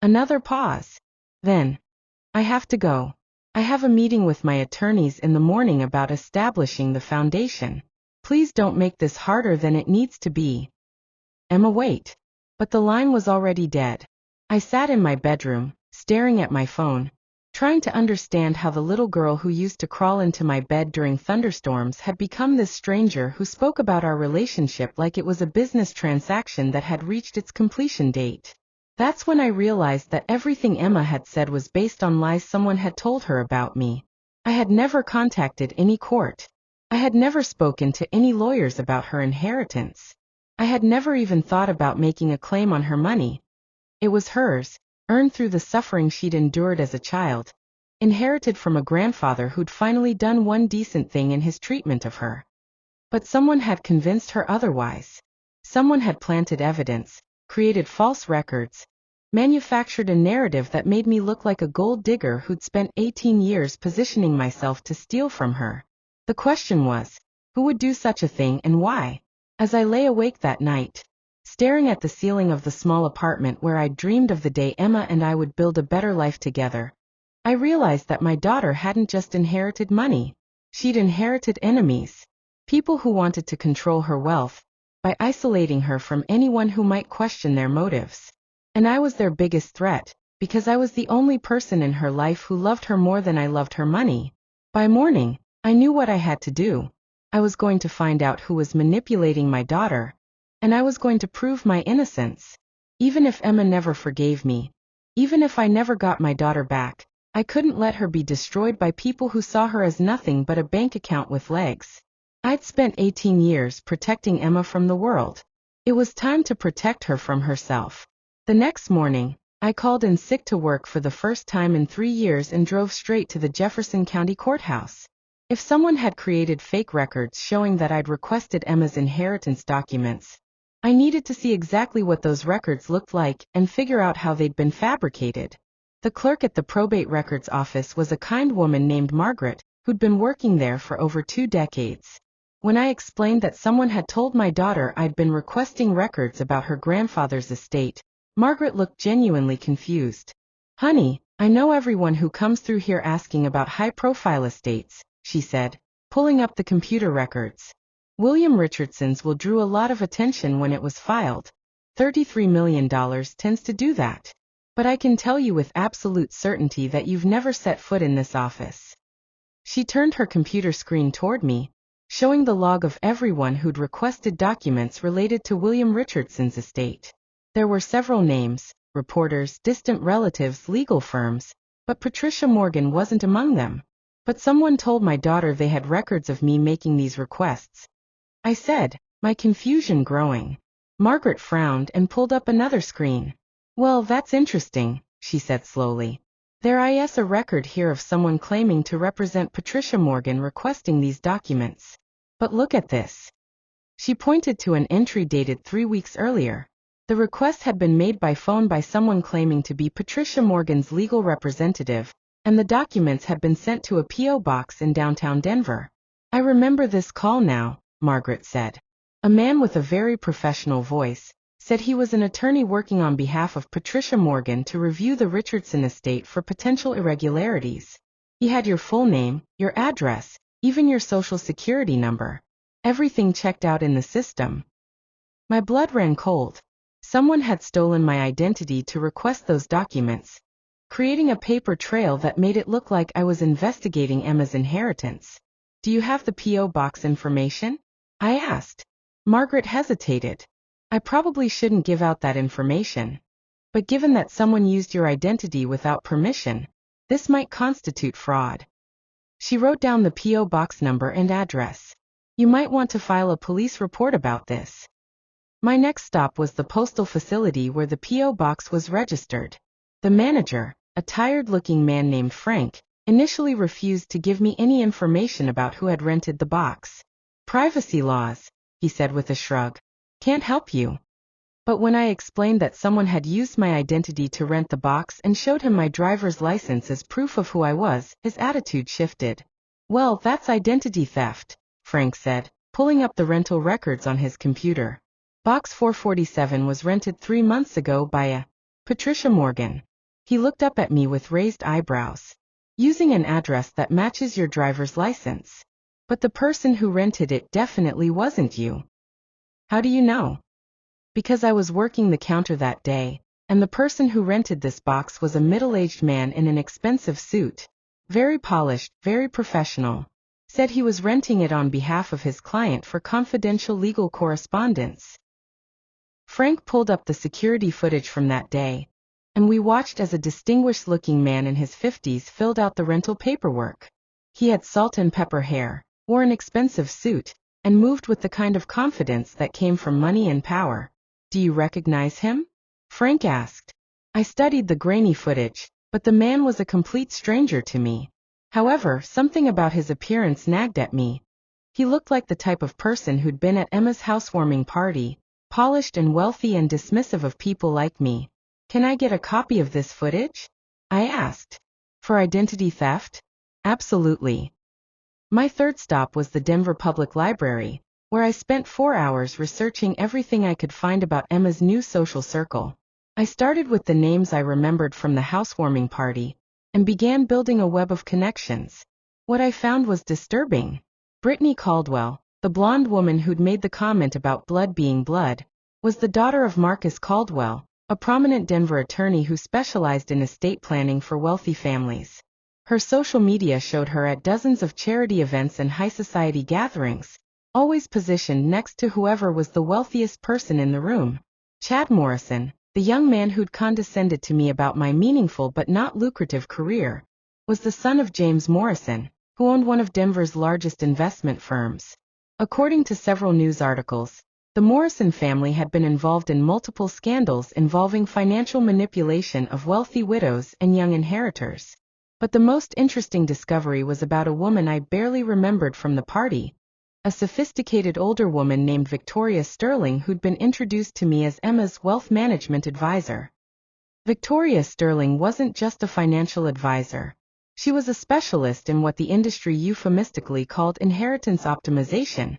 Another pause. Then, I have to go. I have a meeting with my attorneys in the morning about establishing the foundation. Please don't make this harder than it needs to be. Emma, wait. But the line was already dead. I sat in my bedroom, staring at my phone, trying to understand how the little girl who used to crawl into my bed during thunderstorms had become this stranger who spoke about our relationship like it was a business transaction that had reached its completion date. That's when I realized that everything Emma had said was based on lies someone had told her about me. I had never contacted any court. I had never spoken to any lawyers about her inheritance. I had never even thought about making a claim on her money. It was hers, earned through the suffering she'd endured as a child, inherited from a grandfather who'd finally done one decent thing in his treatment of her. But someone had convinced her otherwise. Someone had planted evidence, created false records, manufactured a narrative that made me look like a gold digger who'd spent 18 years positioning myself to steal from her. The question was, who would do such a thing and why? As I lay awake that night, staring at the ceiling of the small apartment where I'd dreamed of the day Emma and I would build a better life together, I realized that my daughter hadn't just inherited money. She'd inherited enemies. People who wanted to control her wealth, by isolating her from anyone who might question their motives. And I was their biggest threat, because I was the only person in her life who loved her more than I loved her money. By morning, I knew what I had to do. I was going to find out who was manipulating my daughter, and I was going to prove my innocence. Even if Emma never forgave me, even if I never got my daughter back, I couldn't let her be destroyed by people who saw her as nothing but a bank account with legs. I'd spent 18 years protecting Emma from the world. It was time to protect her from herself. The next morning, I called in sick to work for the first time in 3 years and drove straight to the Jefferson County Courthouse. If someone had created fake records showing that I'd requested Emma's inheritance documents, I needed to see exactly what those records looked like and figure out how they'd been fabricated. The clerk at the probate records office was a kind woman named Margaret, who'd been working there for over 2 decades. When I explained that someone had told my daughter I'd been requesting records about her grandfather's estate, Margaret looked genuinely confused. "Honey, I know everyone who comes through here asking about high-profile estates," she said, pulling up the computer records. "William Richardson's will drew a lot of attention when it was filed. $33 million tends to do that. But I can tell you with absolute certainty that you've never set foot in this office." She turned her computer screen toward me, showing the log of everyone who'd requested documents related to William Richardson's estate. There were several names, reporters, distant relatives, legal firms, but Patricia Morgan wasn't among them. "But someone told my daughter they had records of me making these requests," I said, my confusion growing. Margaret frowned and pulled up another screen. "Well, that's interesting," she said slowly. "There is a record here of someone claiming to represent Patricia Morgan requesting these documents. But look at this." She pointed to an entry dated 3 weeks earlier. The request had been made by phone by someone claiming to be Patricia Morgan's legal representative, and the documents had been sent to a P.O. box in downtown Denver. "I remember this call now," Margaret said. A man with a very professional voice said he was an attorney working on behalf of Patricia Morgan to review the Richardson estate for potential irregularities. He had your full name, your address, even your social security number. Everything checked out in the system. My blood ran cold. Someone had stolen my identity to request those documents, creating a paper trail that made it look like I was investigating Emma's inheritance. "Do you have the P.O. box information?" I asked. Margaret hesitated. "I probably shouldn't give out that information. But given that someone used your identity without permission, this might constitute fraud." She wrote down the P.O. box number and address. "You might want to file a police report about this." My next stop was the postal facility where the P.O. box was registered. The manager, a tired-looking man named Frank, initially refused to give me any information about who had rented the box. "Privacy laws," he said with a shrug. "Can't help you." But when I explained that someone had used my identity to rent the box and showed him my driver's license as proof of who I was, his attitude shifted. "Well, that's identity theft," Frank said, pulling up the rental records on his computer. "Box 447 was rented 3 months ago by a Patricia Morgan." He looked up at me with raised eyebrows. "Using an address that matches your driver's license. But the person who rented it definitely wasn't you." "How do you know?" "Because I was working the counter that day, and the person who rented this box was a middle-aged man in an expensive suit. Very polished, very professional. Said he was renting it on behalf of his client for confidential legal correspondence." Frank pulled up the security footage from that day, and we watched as a distinguished-looking man in his 50s filled out the rental paperwork. He had salt and pepper hair, wore an expensive suit, and moved with the kind of confidence that came from money and power. "Do you recognize him?" Frank asked. I studied the grainy footage, but the man was a complete stranger to me. However, something about his appearance nagged at me. He looked like the type of person who'd been at Emma's housewarming party, polished and wealthy and dismissive of people like me. "Can I get a copy of this footage?" I asked. "For identity theft?" "Absolutely." My third stop was the Denver Public Library, where I spent 4 hours researching everything I could find about Emma's new social circle. I started with the names I remembered from the housewarming party, and began building a web of connections. What I found was disturbing. Brittany Caldwell, the blonde woman who'd made the comment about blood being blood, was the daughter of Marcus Caldwell, a prominent Denver attorney who specialized in estate planning for wealthy families. Her social media showed her at dozens of charity events and high society gatherings, always positioned next to whoever was the wealthiest person in the room. Chad Morrison, the young man who'd condescended to me about my meaningful but not lucrative career, was the son of James Morrison, who owned one of Denver's largest investment firms. According to several news articles, the Morrison family had been involved in multiple scandals involving financial manipulation of wealthy widows and young inheritors. But the most interesting discovery was about a woman I barely remembered from the party, a sophisticated older woman named Victoria Sterling who'd been introduced to me as Emma's wealth management advisor. Victoria Sterling wasn't just a financial advisor. She was a specialist in what the industry euphemistically called inheritance optimization,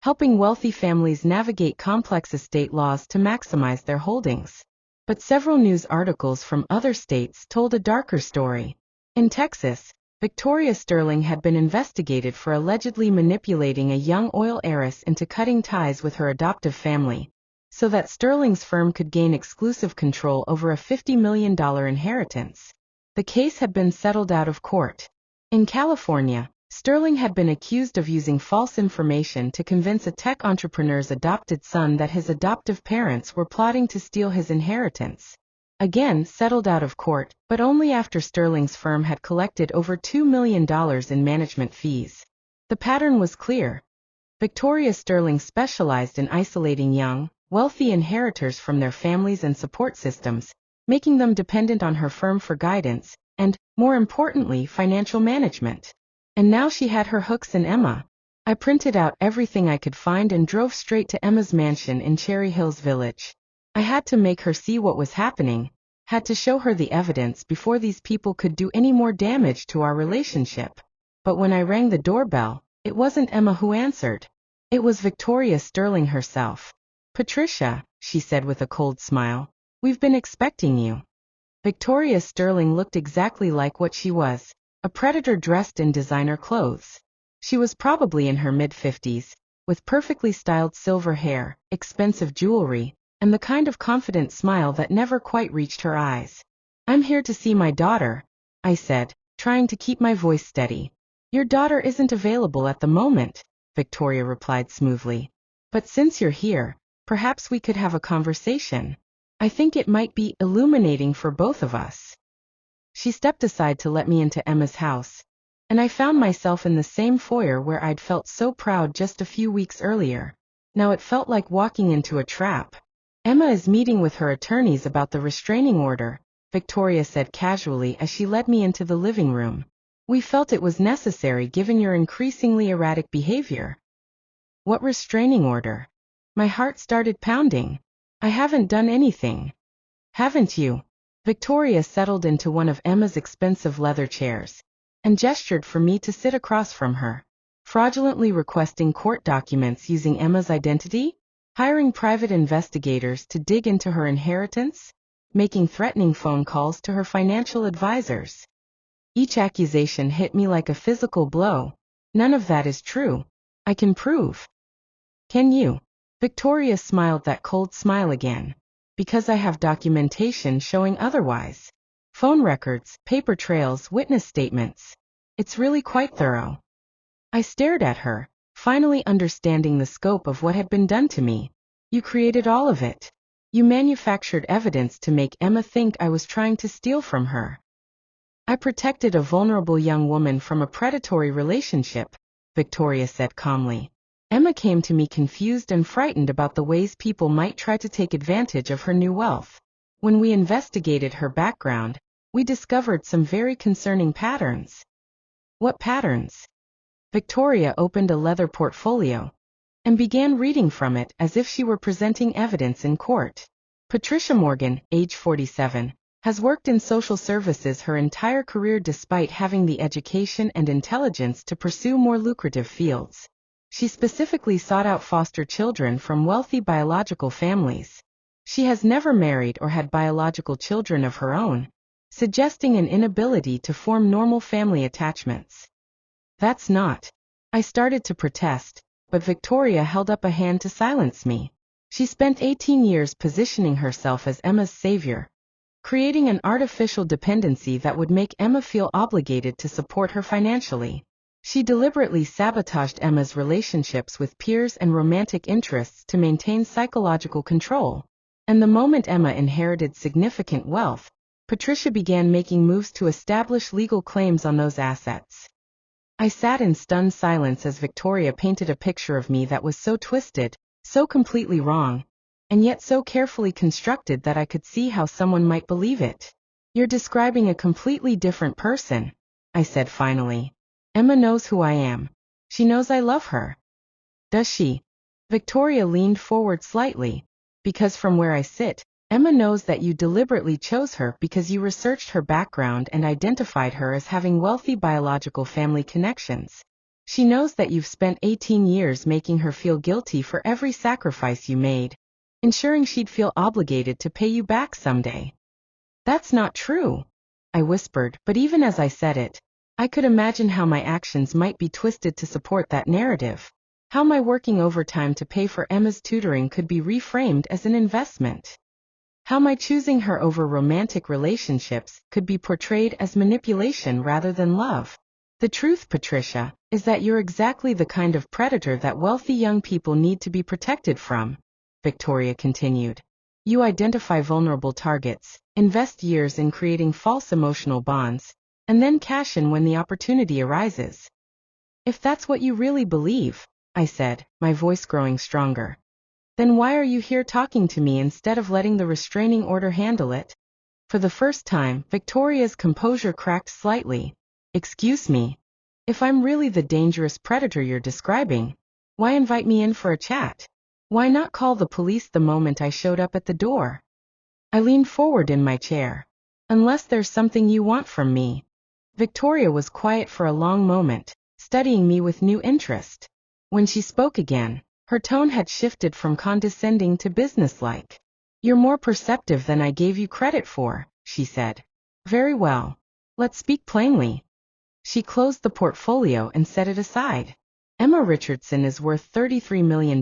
helping wealthy families navigate complex estate laws to maximize their holdings. But several news articles from other states told a darker story. In Texas, Victoria Sterling had been investigated for allegedly manipulating a young oil heiress into cutting ties with her adoptive family, so that Sterling's firm could gain exclusive control over a $50 million inheritance. The case had been settled out of court. In California, Sterling had been accused of using false information to convince a tech entrepreneur's adopted son that his adoptive parents were plotting to steal his inheritance. Again, settled out of court, but only after Sterling's firm had collected over $2 million in management fees. The pattern was clear. Victoria Sterling specialized in isolating young, wealthy inheritors from their families and support systems, making them dependent on her firm for guidance, and, more importantly, financial management. And now she had her hooks in Emma. I printed out everything I could find and drove straight to Emma's mansion in Cherry Hills Village. I had to make her see what was happening, had to show her the evidence before these people could do any more damage to our relationship. But when I rang the doorbell, it wasn't Emma who answered. It was Victoria Sterling herself. "Patricia," she said with a cold smile, "we've been expecting you." Victoria Sterling looked exactly like what she was, a predator dressed in designer clothes. She was probably in her mid-50s, with perfectly styled silver hair, expensive jewelry, and the kind of confident smile that never quite reached her eyes. "I'm here to see my daughter," I said, trying to keep my voice steady. "Your daughter isn't available at the moment," Victoria replied smoothly. "But since you're here, perhaps we could have a conversation. I think it might be illuminating for both of us." She stepped aside to let me into Emma's house, and I found myself in the same foyer where I'd felt so proud just a few weeks earlier. Now it felt like walking into a trap. "Emma is meeting with her attorneys about the restraining order," Victoria said casually as she led me into the living room. "We felt it was necessary given your increasingly erratic behavior." "What restraining order?" My heart started pounding. "I haven't done anything." "Haven't you?" Victoria settled into one of Emma's expensive leather chairs, and gestured for me to sit across from her. "Fraudulently requesting court documents using Emma's identity? Hiring private investigators to dig into her inheritance? Making threatening phone calls to her financial advisors?" Each accusation hit me like a physical blow. "None of that is true. I can prove." "Can you?" Victoria smiled that cold smile again. "Because I have documentation showing otherwise. Phone records, paper trails, witness statements. It's really quite thorough." I stared at her, finally understanding the scope of what had been done to me. "You created all of it. You manufactured evidence to make Emma think I was trying to steal from her." "I protected a vulnerable young woman from a predatory relationship," Victoria said calmly. "Emma came to me confused and frightened about the ways people might try to take advantage of her new wealth. When we investigated her background, we discovered some very concerning patterns." "What patterns?" Victoria opened a leather portfolio and began reading from it as if she were presenting evidence in court. "Patricia Morgan, age 47, has worked in social services her entire career despite having the education and intelligence to pursue more lucrative fields. She specifically sought out foster children from wealthy biological families. She has never married or had biological children of her own, suggesting an inability to form normal family attachments." "That's not." I started to protest, but Victoria held up a hand to silence me. She spent 18 years positioning herself as Emma's savior, creating an artificial dependency that would make Emma feel obligated to support her financially. She deliberately sabotaged Emma's relationships with peers and romantic interests to maintain psychological control. And the moment Emma inherited significant wealth, Patricia began making moves to establish legal claims on those assets. I sat in stunned silence as Victoria painted a picture of me that was so twisted, so completely wrong, and yet so carefully constructed that I could see how someone might believe it. You're describing a completely different person, I said finally. Emma knows who I am. She knows I love her. Does she? Victoria leaned forward slightly. Because from where I sit, Emma knows that you deliberately chose her because you researched her background and identified her as having wealthy biological family connections. She knows that you've spent 18 years making her feel guilty for every sacrifice you made, ensuring she'd feel obligated to pay you back someday. That's not true, I whispered, but even as I said it, I could imagine how my actions might be twisted to support that narrative. How my working overtime to pay for Emma's tutoring could be reframed as an investment. How my choosing her over romantic relationships could be portrayed as manipulation rather than love. The truth, Patricia, is that you're exactly the kind of predator that wealthy young people need to be protected from, Victoria continued. You identify vulnerable targets, invest years in creating false emotional bonds, and then cash in when the opportunity arises. If that's what you really believe, I said, my voice growing stronger, then why are you here talking to me instead of letting the restraining order handle it? For the first time, Victoria's composure cracked slightly. Excuse me. If I'm really the dangerous predator you're describing, why invite me in for a chat? Why not call the police the moment I showed up at the door? I leaned forward in my chair. Unless there's something you want from me. Victoria was quiet for a long moment, studying me with new interest. When she spoke again, her tone had shifted from condescending to businesslike. You're more perceptive than I gave you credit for, she said. Very well. Let's speak plainly. She closed the portfolio and set it aside. Emma Richardson is worth $33 million,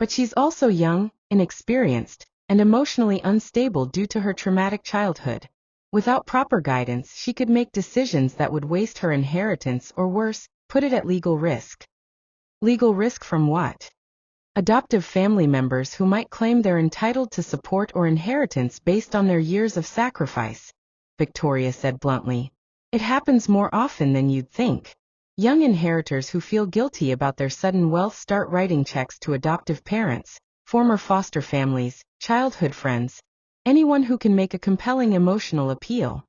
but she's also young, inexperienced, and emotionally unstable due to her traumatic childhood. Without proper guidance, she could make decisions that would waste her inheritance or worse, put it at legal risk. Legal risk from what? Adoptive family members who might claim they're entitled to support or inheritance based on their years of sacrifice, Victoria said bluntly. It happens more often than you'd think. Young inheritors who feel guilty about their sudden wealth start writing checks to adoptive parents, former foster families, childhood friends, anyone who can make a compelling emotional appeal.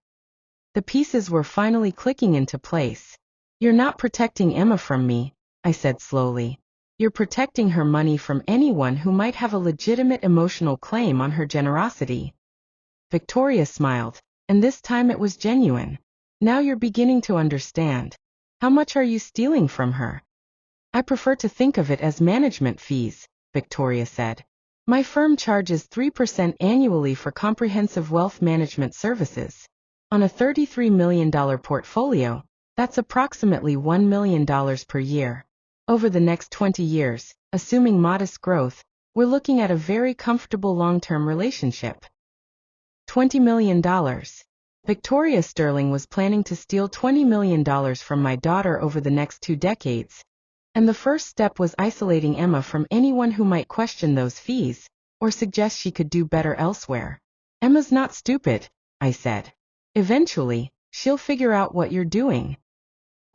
The pieces were finally clicking into place. You're not protecting Emma from me, I said slowly. You're protecting her money from anyone who might have a legitimate emotional claim on her generosity. Victoria smiled, and this time it was genuine. Now you're beginning to understand. How much are you stealing from her? I prefer to think of it as management fees, Victoria said. My firm charges 3% annually for comprehensive wealth management services. On a $33 million portfolio, that's approximately $1 million per year. Over the next 20 years, assuming modest growth, we're looking at a very comfortable long-term relationship. $20 million. Victoria Sterling was planning to steal $20 million from my daughter over the next 2 decades, and the first step was isolating Emma from anyone who might question those fees, or suggest she could do better elsewhere. Emma's not stupid, I said. Eventually, she'll figure out what you're doing.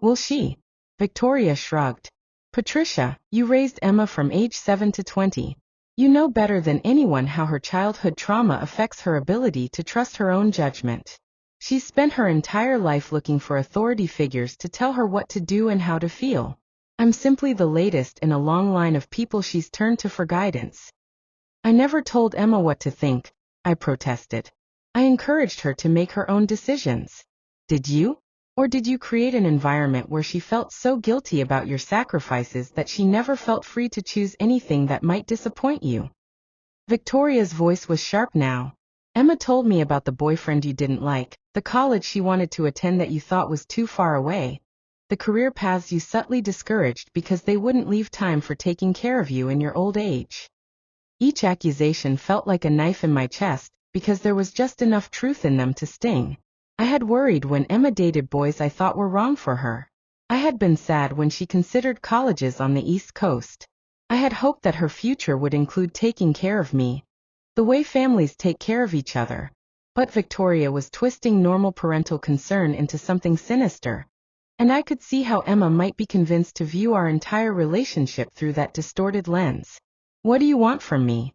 Will she? Victoria shrugged. Patricia, you raised Emma from age 7 to 20. You know better than anyone how her childhood trauma affects her ability to trust her own judgment. She's spent her entire life looking for authority figures to tell her what to do and how to feel. I'm simply the latest in a long line of people she's turned to for guidance. I never told Emma what to think, I protested. I encouraged her to make her own decisions. Did you? Or did you create an environment where she felt so guilty about your sacrifices that she never felt free to choose anything that might disappoint you? Victoria's voice was sharp now. Emma told me about the boyfriend you didn't like, the college she wanted to attend that you thought was too far away, the career paths you subtly discouraged because they wouldn't leave time for taking care of you in your old age. Each accusation felt like a knife in my chest, because there was just enough truth in them to sting. I had worried when Emma dated boys I thought were wrong for her. I had been sad when she considered colleges on the East Coast. I had hoped that her future would include taking care of me, the way families take care of each other. But Victoria was twisting normal parental concern into something sinister. And I could see how Emma might be convinced to view our entire relationship through that distorted lens. What do you want from me?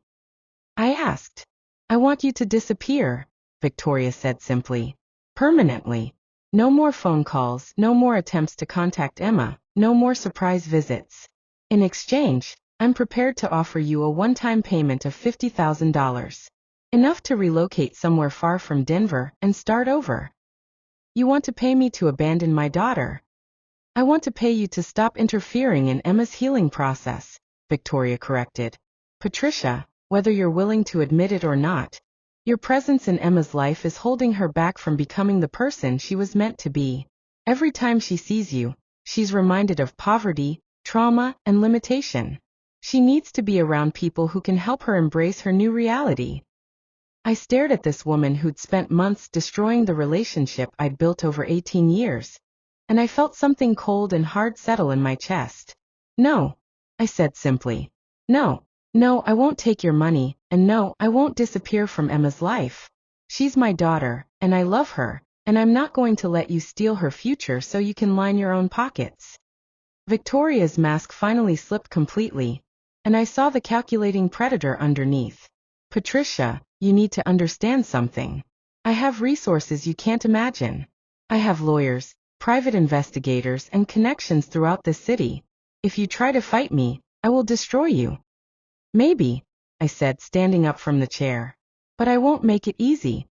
I asked. I want you to disappear, Victoria said simply. Permanently. No more phone calls, no more attempts to contact Emma, no more surprise visits. In exchange, I'm prepared to offer you a one-time payment of $50,000. Enough to relocate somewhere far from Denver and start over. You want to pay me to abandon my daughter? I want to pay you to stop interfering in Emma's healing process, Victoria corrected. Patricia, whether you're willing to admit it or not, your presence in Emma's life is holding her back from becoming the person she was meant to be. Every time she sees you, she's reminded of poverty, trauma, and limitation. She needs to be around people who can help her embrace her new reality. I stared at this woman who'd spent months destroying the relationship I'd built over 18 years, and I felt something cold and hard settle in my chest. No, I said simply. No, I won't take your money, and no, I won't disappear from Emma's life. She's my daughter, and I love her, and I'm not going to let you steal her future so you can line your own pockets. Victoria's mask finally slipped completely, and I saw the calculating predator underneath. Patricia, you need to understand something. I have resources you can't imagine. I have lawyers, private investigators, and connections throughout this city. If you try to fight me, I will destroy you. Maybe, I said, standing up from the chair. But I won't make it easy.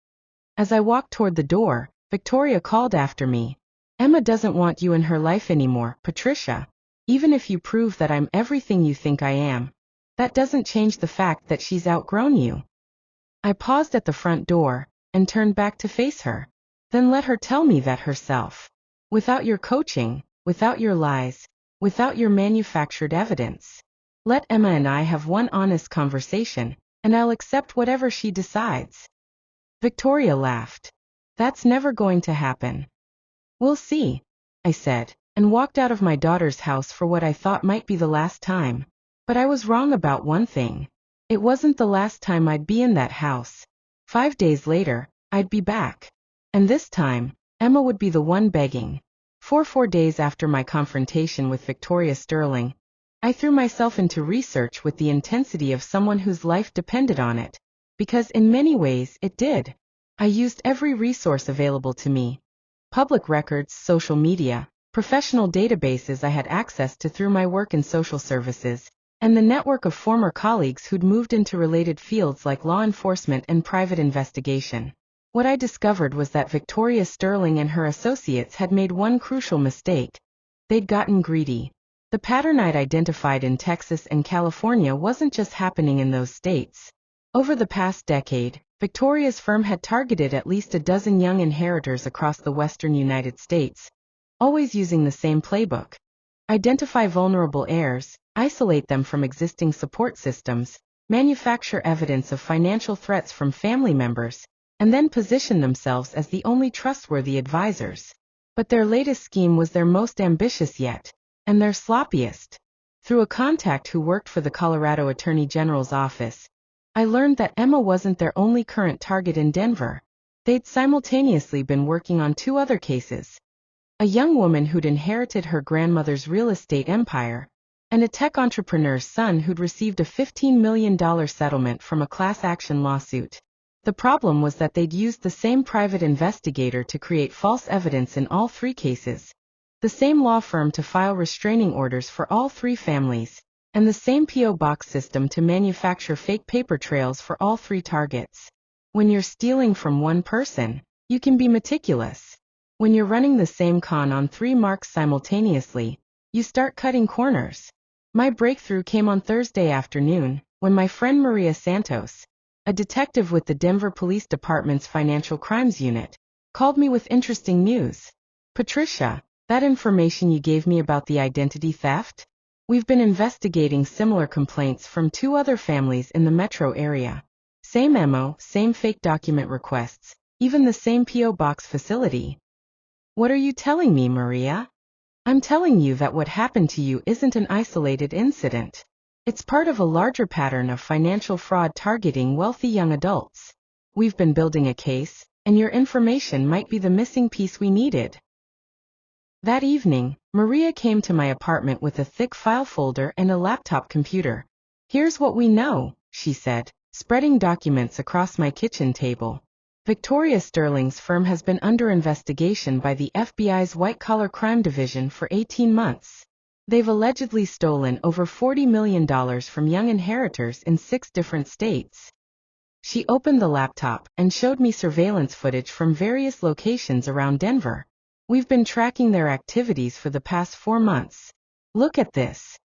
As I walked toward the door, Victoria called after me. Emma doesn't want you in her life anymore, Patricia. Even if you prove that I'm everything you think I am, that doesn't change the fact that she's outgrown you. I paused at the front door and turned back to face her. Then let her tell me that herself. Without your coaching, without your lies, without your manufactured evidence. Let Emma and I have one honest conversation, and I'll accept whatever she decides. Victoria laughed. That's never going to happen. We'll see, I said, and walked out of my daughter's house for what I thought might be the last time. But I was wrong about one thing. It wasn't the last time I'd be in that house. 5 days later, I'd be back. And this time, Emma would be the one begging. 4 days after my confrontation with Victoria Sterling, I threw myself into research with the intensity of someone whose life depended on it, because in many ways it did. I used every resource available to me. Public records, social media, professional databases I had access to through my work in social services, and the network of former colleagues who'd moved into related fields like law enforcement and private investigation. What I discovered was that Victoria Sterling and her associates had made one crucial mistake. They'd gotten greedy. The pattern I'd identified in Texas and California wasn't just happening in those states. Over the past decade, Victoria's firm had targeted at least a dozen young inheritors across the western United States, always using the same playbook. Identify vulnerable heirs, isolate them from existing support systems, manufacture evidence of financial threats from family members, and then position themselves as the only trustworthy advisors. But their latest scheme was their most ambitious yet, and their sloppiest. Through a contact who worked for the Colorado Attorney General's office, I learned that Emma wasn't their only current target in Denver. They'd simultaneously been working on 2 other cases. A young woman who'd inherited her grandmother's real estate empire, and a tech entrepreneur's son who'd received a $15 million settlement from a class action lawsuit. The problem was that they'd used the same private investigator to create false evidence in all 3 cases, the same law firm to file restraining orders for all 3 families, and the same P.O. box system to manufacture fake paper trails for all 3 targets. When you're stealing from one person, you can be meticulous. When you're running the same con on 3 marks simultaneously, you start cutting corners. My breakthrough came on Thursday afternoon, when my friend Maria Santos, a detective with the Denver Police Department's Financial Crimes Unit, called me with interesting news. Patricia, that information you gave me about the identity theft? We've been investigating similar complaints from 2 other families in the metro area. Same MO, same fake document requests, even the same P.O. box facility. What are you telling me, Maria? I'm telling you that what happened to you isn't an isolated incident. It's part of a larger pattern of financial fraud targeting wealthy young adults. We've been building a case, and your information might be the missing piece we needed. That evening, Maria came to my apartment with a thick file folder and a laptop computer. Here's what we know, she said, spreading documents across my kitchen table. Victoria Sterling's firm has been under investigation by the FBI's white-collar crime division for 18 months. They've allegedly stolen over $40 million from young inheritors in 6 different states. She opened the laptop and showed me surveillance footage from various locations around Denver. We've been tracking their activities for the past 4 months. Look at this.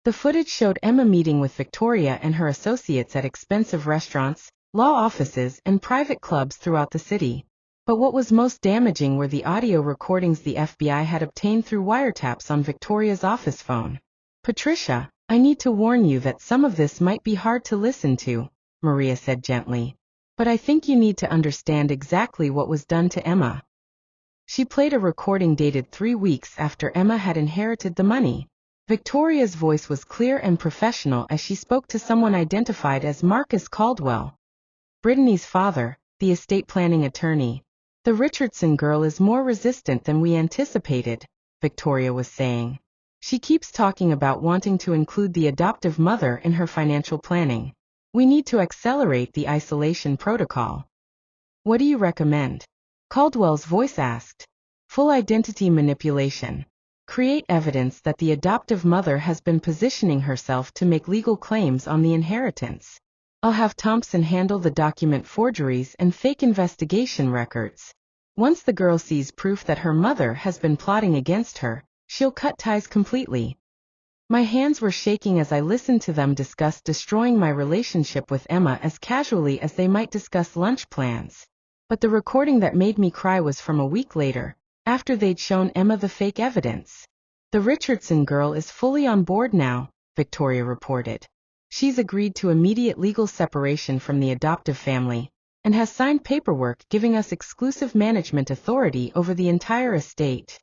The footage showed Emma meeting with Victoria and her associates at expensive restaurants, law offices, and private clubs throughout the city. But what was most damaging were the audio recordings the FBI had obtained through wiretaps on Victoria's office phone. Patricia, I need to warn you that some of this might be hard to listen to, Maria said gently. But I think you need to understand exactly what was done to Emma. She played a recording dated 3 weeks after Emma had inherited the money. Victoria's voice was clear and professional as she spoke to someone identified as Marcus Caldwell, Brittany's father, the estate planning attorney. The Richardson girl is more resistant than we anticipated, Victoria was saying. She keeps talking about wanting to include the adoptive mother in her financial planning. We need to accelerate the isolation protocol. What do you recommend? Caldwell's voice asked. Full identity manipulation. Create evidence that the adoptive mother has been positioning herself to make legal claims on the inheritance. I'll have Thompson handle the document forgeries and fake investigation records. Once the girl sees proof that her mother has been plotting against her, she'll cut ties completely. My hands were shaking as I listened to them discuss destroying my relationship with Emma as casually as they might discuss lunch plans. But the recording that made me cry was from a week later, after they'd shown Emma the fake evidence. The Richardson girl is fully on board now, Victoria reported. She's agreed to immediate legal separation from the adoptive family, and has signed paperwork giving us exclusive management authority over the entire estate.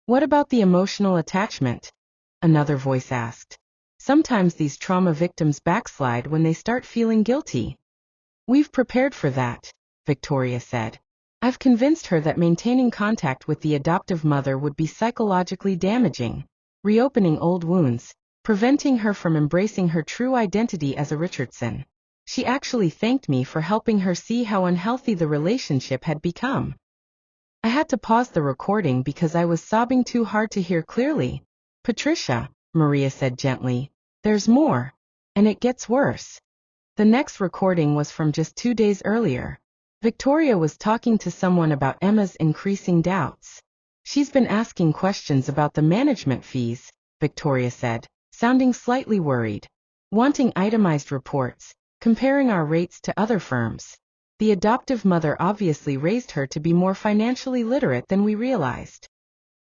What about the emotional attachment? Another voice asked. Sometimes these trauma victims backslide when they start feeling guilty. We've prepared for that, Victoria said. I've convinced her that maintaining contact with the adoptive mother would be psychologically damaging, reopening old wounds, preventing her from embracing her true identity as a Richardson. She actually thanked me for helping her see how unhealthy the relationship had become. I had to pause the recording because I was sobbing too hard to hear clearly. Patricia, Maria said gently, there's more. And it gets worse. The next recording was from just 2 days earlier. Victoria was talking to someone about Emma's increasing doubts. She's been asking questions about the management fees, Victoria said, sounding slightly worried. Wanting itemized reports, comparing our rates to other firms. The adoptive mother obviously raised her to be more financially literate than we realized.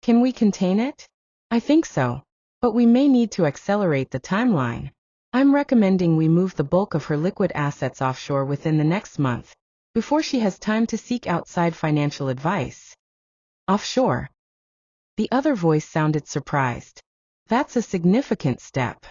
Can we contain it? I think so, but we may need to accelerate the timeline. I'm recommending we move the bulk of her liquid assets offshore within the next month, before she has time to seek outside financial advice. Offshore. The other voice sounded surprised. That's a significant step.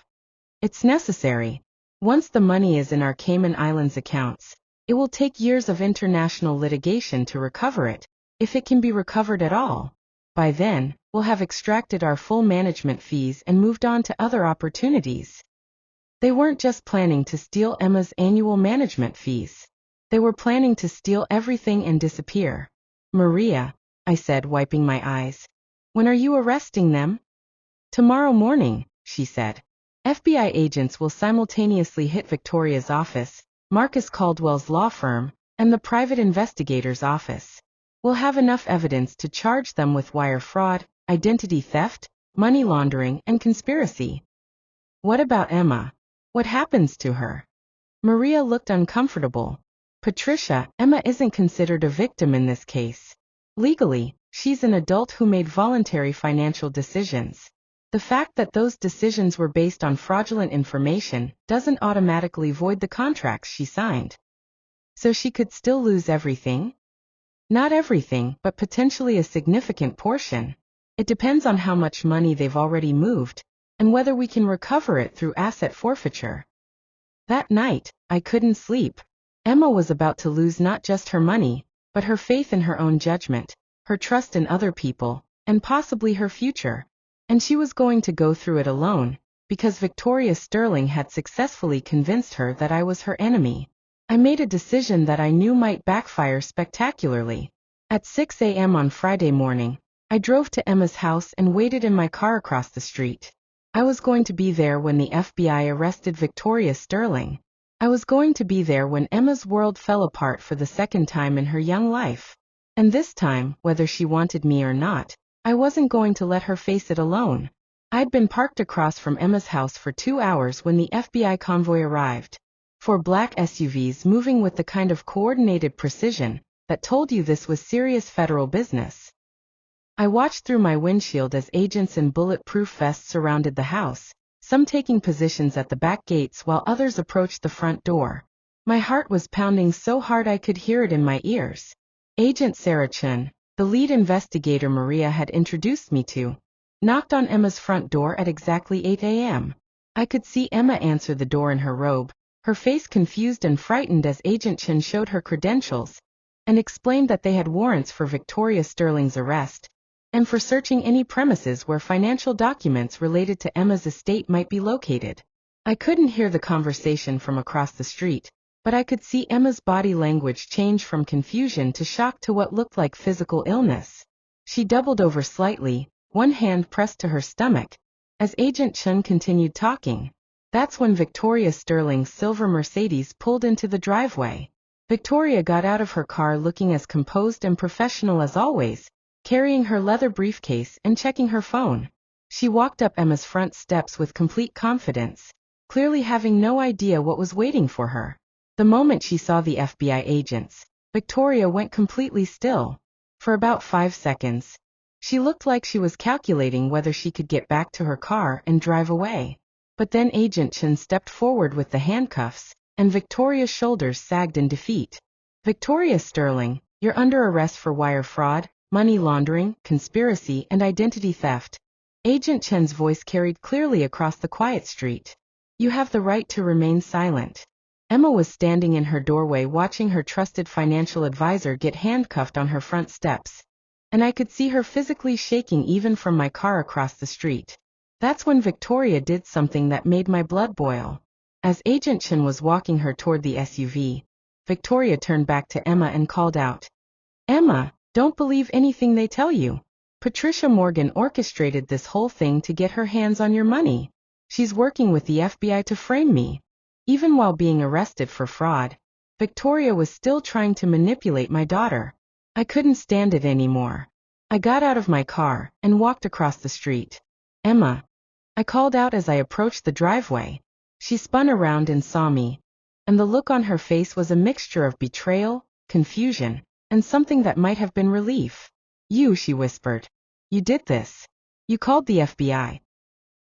It's necessary. Once the money is in our Cayman Islands accounts, it will take years of international litigation to recover it, if it can be recovered at all. By then, we'll have extracted our full management fees and moved on to other opportunities. They weren't just planning to steal Emma's annual management fees. They were planning to steal everything and disappear. Maria, I said, wiping my eyes. When are you arresting them? Tomorrow morning, she said. FBI agents will simultaneously hit Victoria's office, Marcus Caldwell's law firm, and the private investigator's office. We'll have enough evidence to charge them with wire fraud, identity theft, money laundering, and conspiracy. What about Emma? What happens to her? Maria looked uncomfortable. Patricia, Emma isn't considered a victim in this case. Legally, she's an adult who made voluntary financial decisions. The fact that those decisions were based on fraudulent information doesn't automatically void the contracts she signed. So she could still lose everything? Not everything, but potentially a significant portion. It depends on how much money they've already moved, and whether we can recover it through asset forfeiture. That night, I couldn't sleep. Emma was about to lose not just her money, but her faith in her own judgment, her trust in other people, and possibly her future. And she was going to go through it alone, because Victoria Sterling had successfully convinced her that I was her enemy. I made a decision that I knew might backfire spectacularly. At 6 a.m. on Friday morning, I drove to Emma's house and waited in my car across the street. I was going to be there when the FBI arrested Victoria Sterling. I was going to be there when Emma's world fell apart for the second time in her young life. And this time, whether she wanted me or not, I wasn't going to let her face it alone. I'd been parked across from Emma's house for 2 hours when the FBI convoy arrived. 4 black SUVs moving with the kind of coordinated precision that told you this was serious federal business. I watched through my windshield as agents in bulletproof vests surrounded the house, some taking positions at the back gates while others approached the front door. My heart was pounding so hard I could hear it in my ears. Agent Sarah Chun, the lead investigator Maria had introduced me to, knocked on Emma's front door at exactly 8 a.m. I could see Emma answer the door in her robe, her face confused and frightened as Agent Chun showed her credentials and explained that they had warrants for Victoria Sterling's arrest and for searching any premises where financial documents related to Emma's estate might be located. I couldn't hear the conversation from across the street, but I could see Emma's body language change from confusion to shock to what looked like physical illness. She doubled over slightly, one hand pressed to her stomach, as Agent Chun continued talking. That's when Victoria Sterling's silver Mercedes pulled into the driveway. Victoria got out of her car looking as composed and professional as always, carrying her leather briefcase and checking her phone. She walked up Emma's front steps with complete confidence, clearly having no idea what was waiting for her. The moment she saw the FBI agents, Victoria went completely still. For about 5 seconds, she looked like she was calculating whether she could get back to her car and drive away. But then Agent Chun stepped forward with the handcuffs, and Victoria's shoulders sagged in defeat. Victoria Sterling, you're under arrest for wire fraud, money laundering, conspiracy, and identity theft. Agent Chun's voice carried clearly across the quiet street. You have the right to remain silent. Emma was standing in her doorway watching her trusted financial advisor get handcuffed on her front steps, and I could see her physically shaking even from my car across the street. That's when Victoria did something that made my blood boil. As Agent Chun was walking her toward the SUV, Victoria turned back to Emma and called out, "Emma, don't believe anything they tell you. Patricia Morgan orchestrated this whole thing to get her hands on your money. She's working with the FBI to frame me." Even while being arrested for fraud, Victoria was still trying to manipulate my daughter. I couldn't stand it anymore. I got out of my car and walked across the street. "Emma," I called out as I approached the driveway. She spun around and saw me, and the look on her face was a mixture of betrayal, confusion, and something that might have been relief. "You," she whispered. "You did this. You called the FBI."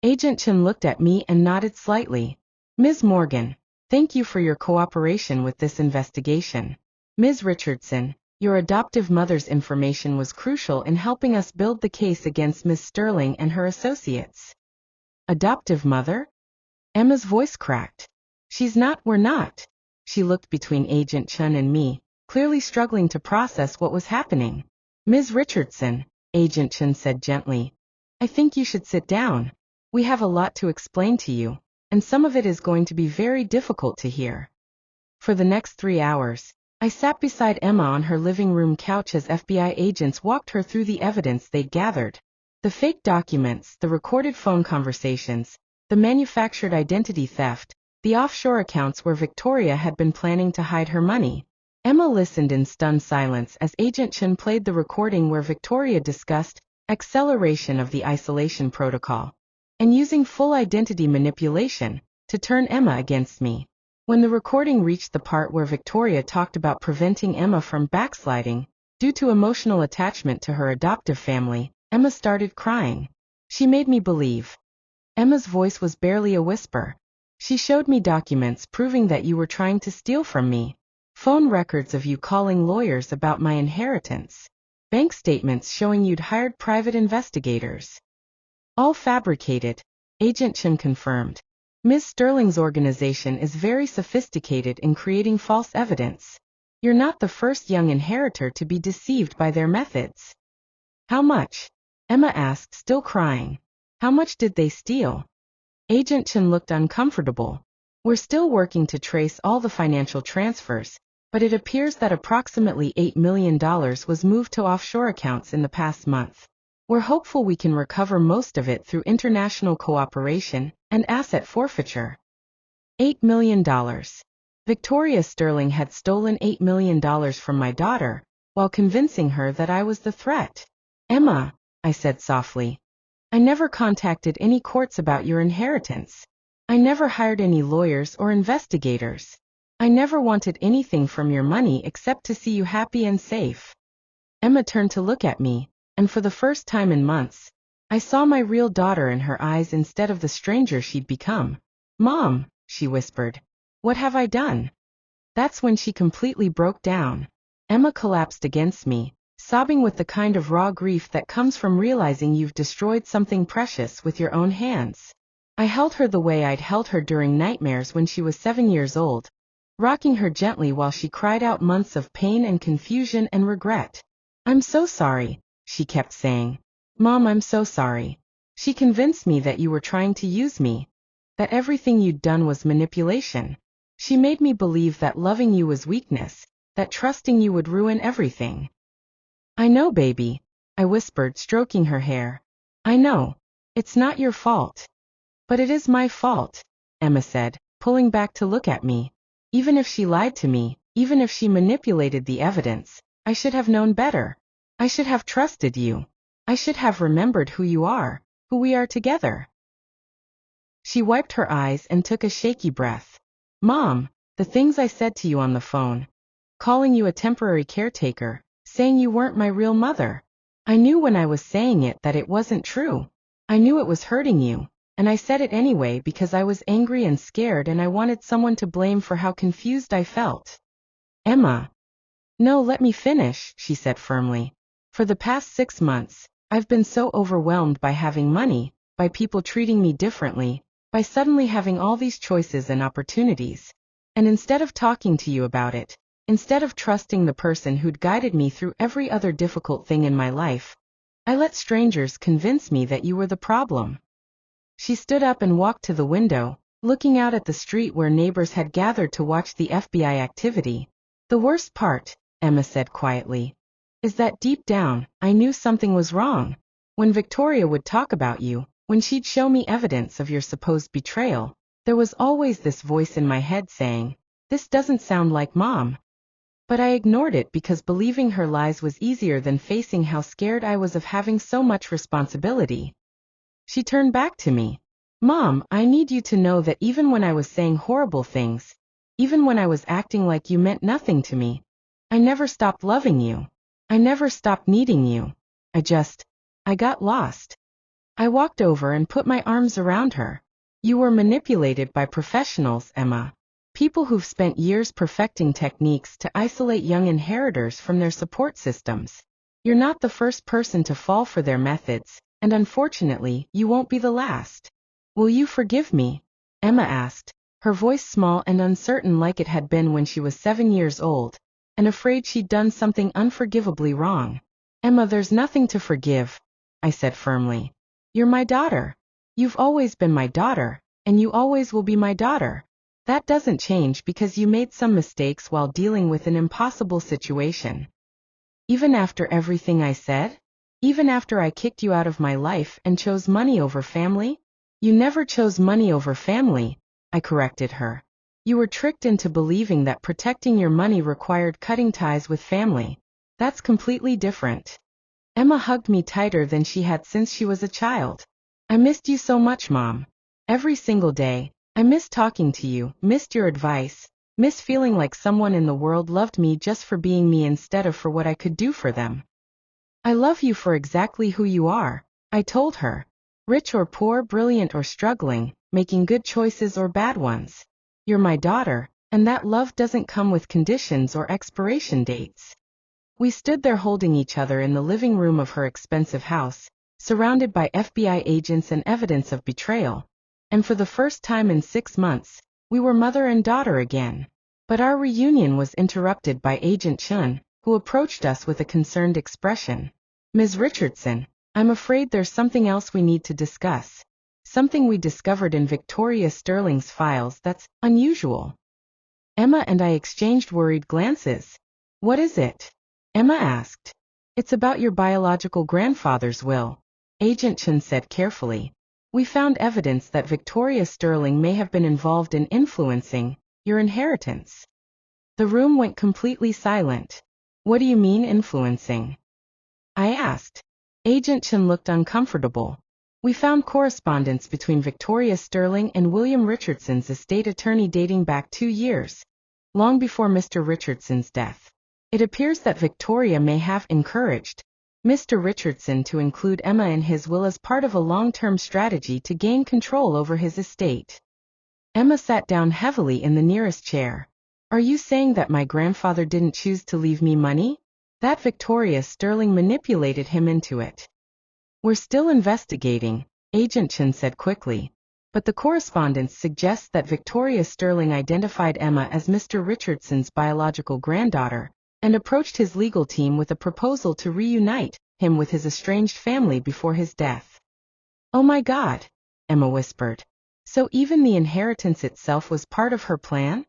Agent Chun looked at me and nodded slightly. "Ms. Morgan, thank you for your cooperation with this investigation. Ms. Richardson, your adoptive mother's information was crucial in helping us build the case against Ms. Sterling and her associates." Adoptive mother? Emma's voice cracked. We're not." She looked between Agent Chun and me, clearly struggling to process what was happening. "Ms. Richardson," Agent Chun said gently, "I think you should sit down. We have a lot to explain to you, and some of it is going to be very difficult to hear." For the next 3 hours, I sat beside Emma on her living room couch as FBI agents walked her through the evidence they'd gathered. The fake documents, the recorded phone conversations, the manufactured identity theft, the offshore accounts where Victoria had been planning to hide her money. Emma listened in stunned silence as Agent Chun played the recording where Victoria discussed acceleration of the isolation protocol and using full identity manipulation to turn Emma against me. When the recording reached the part where Victoria talked about preventing Emma from backsliding due to emotional attachment to her adoptive family, Emma started crying. "She made me believe." Emma's voice was barely a whisper. "She showed me documents proving that you were trying to steal from me. Phone records of you calling lawyers about my inheritance. Bank statements showing you'd hired private investigators. All fabricated," Agent Chun confirmed. "Ms. Sterling's organization is very sophisticated in creating false evidence. You're not the first young inheritor to be deceived by their methods." "How much?" Emma asked, still crying. How much did they steal? Agent Chen looked uncomfortable. We're still working to trace all the financial transfers, but it appears that approximately $8 million was moved to offshore accounts in the past month. We're hopeful we can recover most of it through international cooperation and asset forfeiture. $8 million. Victoria Sterling had stolen $8 million from my daughter, while convincing her that I was the threat. Emma, I said softly, I never contacted any courts about your inheritance. I never hired any lawyers or investigators. I never wanted anything from your money except to see you happy and safe. Emma turned to look at me, and for the first time in months, I saw my real daughter in her eyes instead of the stranger she'd become. Mom, she whispered, what have I done? That's when she completely broke down. Emma collapsed against me, sobbing with the kind of raw grief that comes from realizing you've destroyed something precious with your own hands. I held her the way I'd held her during nightmares when she was 7 years old, rocking her gently while she cried out months of pain and confusion and regret. I'm so sorry, she kept saying. Mom, I'm so sorry. She convinced me that you were trying to use me, that everything you'd done was manipulation. She made me believe that loving you was weakness, that trusting you would ruin everything. I know, baby, I whispered, stroking her hair. I know. It's not your fault. But it is my fault, Emma said, pulling back to look at me. Even if she lied to me, even if she manipulated the evidence, I should have known better. I should have trusted you. I should have remembered who you are, who we are together. She wiped her eyes and took a shaky breath. Mom, the things I said to you on the phone, calling you a temporary caretaker, saying you weren't my real mother. I knew when I was saying it that it wasn't true. I knew it was hurting you, and I said it anyway because I was angry and scared and I wanted someone to blame for how confused I felt. Emma. No, let me finish, she said firmly. For the past 6 months, I've been so overwhelmed by having money, by people treating me differently, by suddenly having all these choices and opportunities. And instead of talking to you about it, instead of trusting the person who'd guided me through every other difficult thing in my life, I let strangers convince me that you were the problem. She stood up and walked to the window, looking out at the street where neighbors had gathered to watch the FBI activity. The worst part, Emma said quietly, is that deep down, I knew something was wrong. When Victoria would talk about you, when she'd show me evidence of your supposed betrayal, there was always this voice in my head saying, this doesn't sound like Mom. But I ignored it because believing her lies was easier than facing how scared I was of having so much responsibility. She turned back to me. Mom, I need you to know that even when I was saying horrible things, even when I was acting like you meant nothing to me, I never stopped loving you. I never stopped needing you. I got lost. I walked over and put my arms around her. You were manipulated by professionals, Emma. People who've spent years perfecting techniques to isolate young inheritors from their support systems. You're not the first person to fall for their methods, and unfortunately, you won't be the last. Will you forgive me? Emma asked, her voice small and uncertain like it had been when she was 7 years old, and afraid she'd done something unforgivably wrong. Emma, there's nothing to forgive, I said firmly. You're my daughter. You've always been my daughter, and you always will be my daughter. That doesn't change because you made some mistakes while dealing with an impossible situation. Even after everything I said? Even after I kicked you out of my life and chose money over family? You never chose money over family, I corrected her. You were tricked into believing that protecting your money required cutting ties with family. That's completely different. Emma hugged me tighter than she had since she was a child. I missed you so much, Mom. Every single day. I missed talking to you, missed your advice, missed feeling like someone in the world loved me just for being me instead of for what I could do for them. I love you for exactly who you are, I told her. Rich or poor, brilliant or struggling, making good choices or bad ones. You're my daughter, and that love doesn't come with conditions or expiration dates. We stood there holding each other in the living room of her expensive house, surrounded by FBI agents and evidence of betrayal. And for the first time in 6 months, we were mother and daughter again. But our reunion was interrupted by Agent Chen, who approached us with a concerned expression. Ms. Richardson, I'm afraid there's something else we need to discuss. Something we discovered in Victoria Sterling's files that's unusual. Emma and I exchanged worried glances. What is it? Emma asked. It's about your biological grandfather's will, Agent Chen said carefully. We found evidence that Victoria Sterling may have been involved in influencing your inheritance. The room went completely silent. What do you mean influencing? I asked. Agent Chen looked uncomfortable. We found correspondence between Victoria Sterling and William Richardson's estate attorney dating back 2 years, long before Mr. Richardson's death. It appears that Victoria may have encouraged Mr. Richardson to include Emma in his will as part of a long-term strategy to gain control over his estate. Emma sat down heavily in the nearest chair. Are you saying that my grandfather didn't choose to leave me money? That Victoria Sterling manipulated him into it. We're still investigating, Agent Chen said quickly. But the correspondence suggests that Victoria Sterling identified Emma as Mr. Richardson's biological granddaughter, and approached his legal team with a proposal to reunite him with his estranged family before his death. Oh my God, Emma whispered. So even the inheritance itself was part of her plan?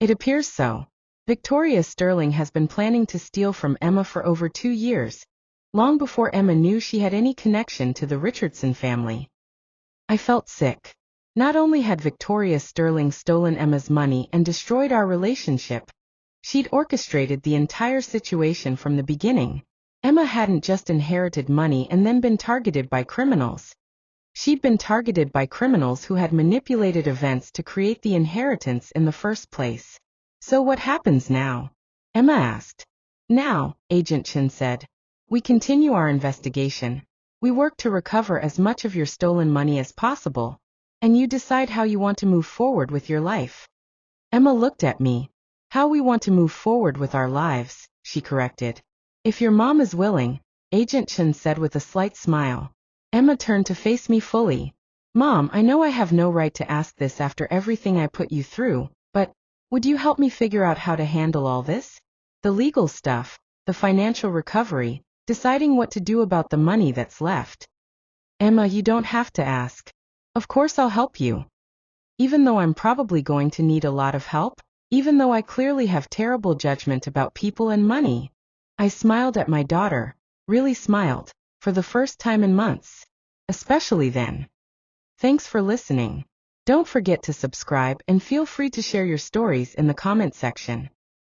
It appears so. Victoria Sterling has been planning to steal from Emma for over 2 years, long before Emma knew she had any connection to the Richardson family. I felt sick. Not only had Victoria Sterling stolen Emma's money and destroyed our relationship, she'd orchestrated the entire situation from the beginning. Emma hadn't just inherited money and then been targeted by criminals. She'd been targeted by criminals who had manipulated events to create the inheritance in the first place. So what happens now? Emma asked. Now, Agent Chen said, we continue our investigation. We work to recover as much of your stolen money as possible, and you decide how you want to move forward with your life. Emma looked at me. How we want to move forward with our lives, she corrected. If your mom is willing, Agent Chen said with a slight smile. Emma turned to face me fully. Mom, I know I have no right to ask this after everything I put you through, but would you help me figure out how to handle all this? The legal stuff, the financial recovery, deciding what to do about the money that's left. Emma, you don't have to ask. Of course I'll help you. Even though I'm probably going to need a lot of help, even though I clearly have terrible judgment about people and money. I smiled at my daughter, really smiled, for the first time in months. Especially then. Thanks for listening. Don't forget to subscribe and feel free to share your stories in the comment section.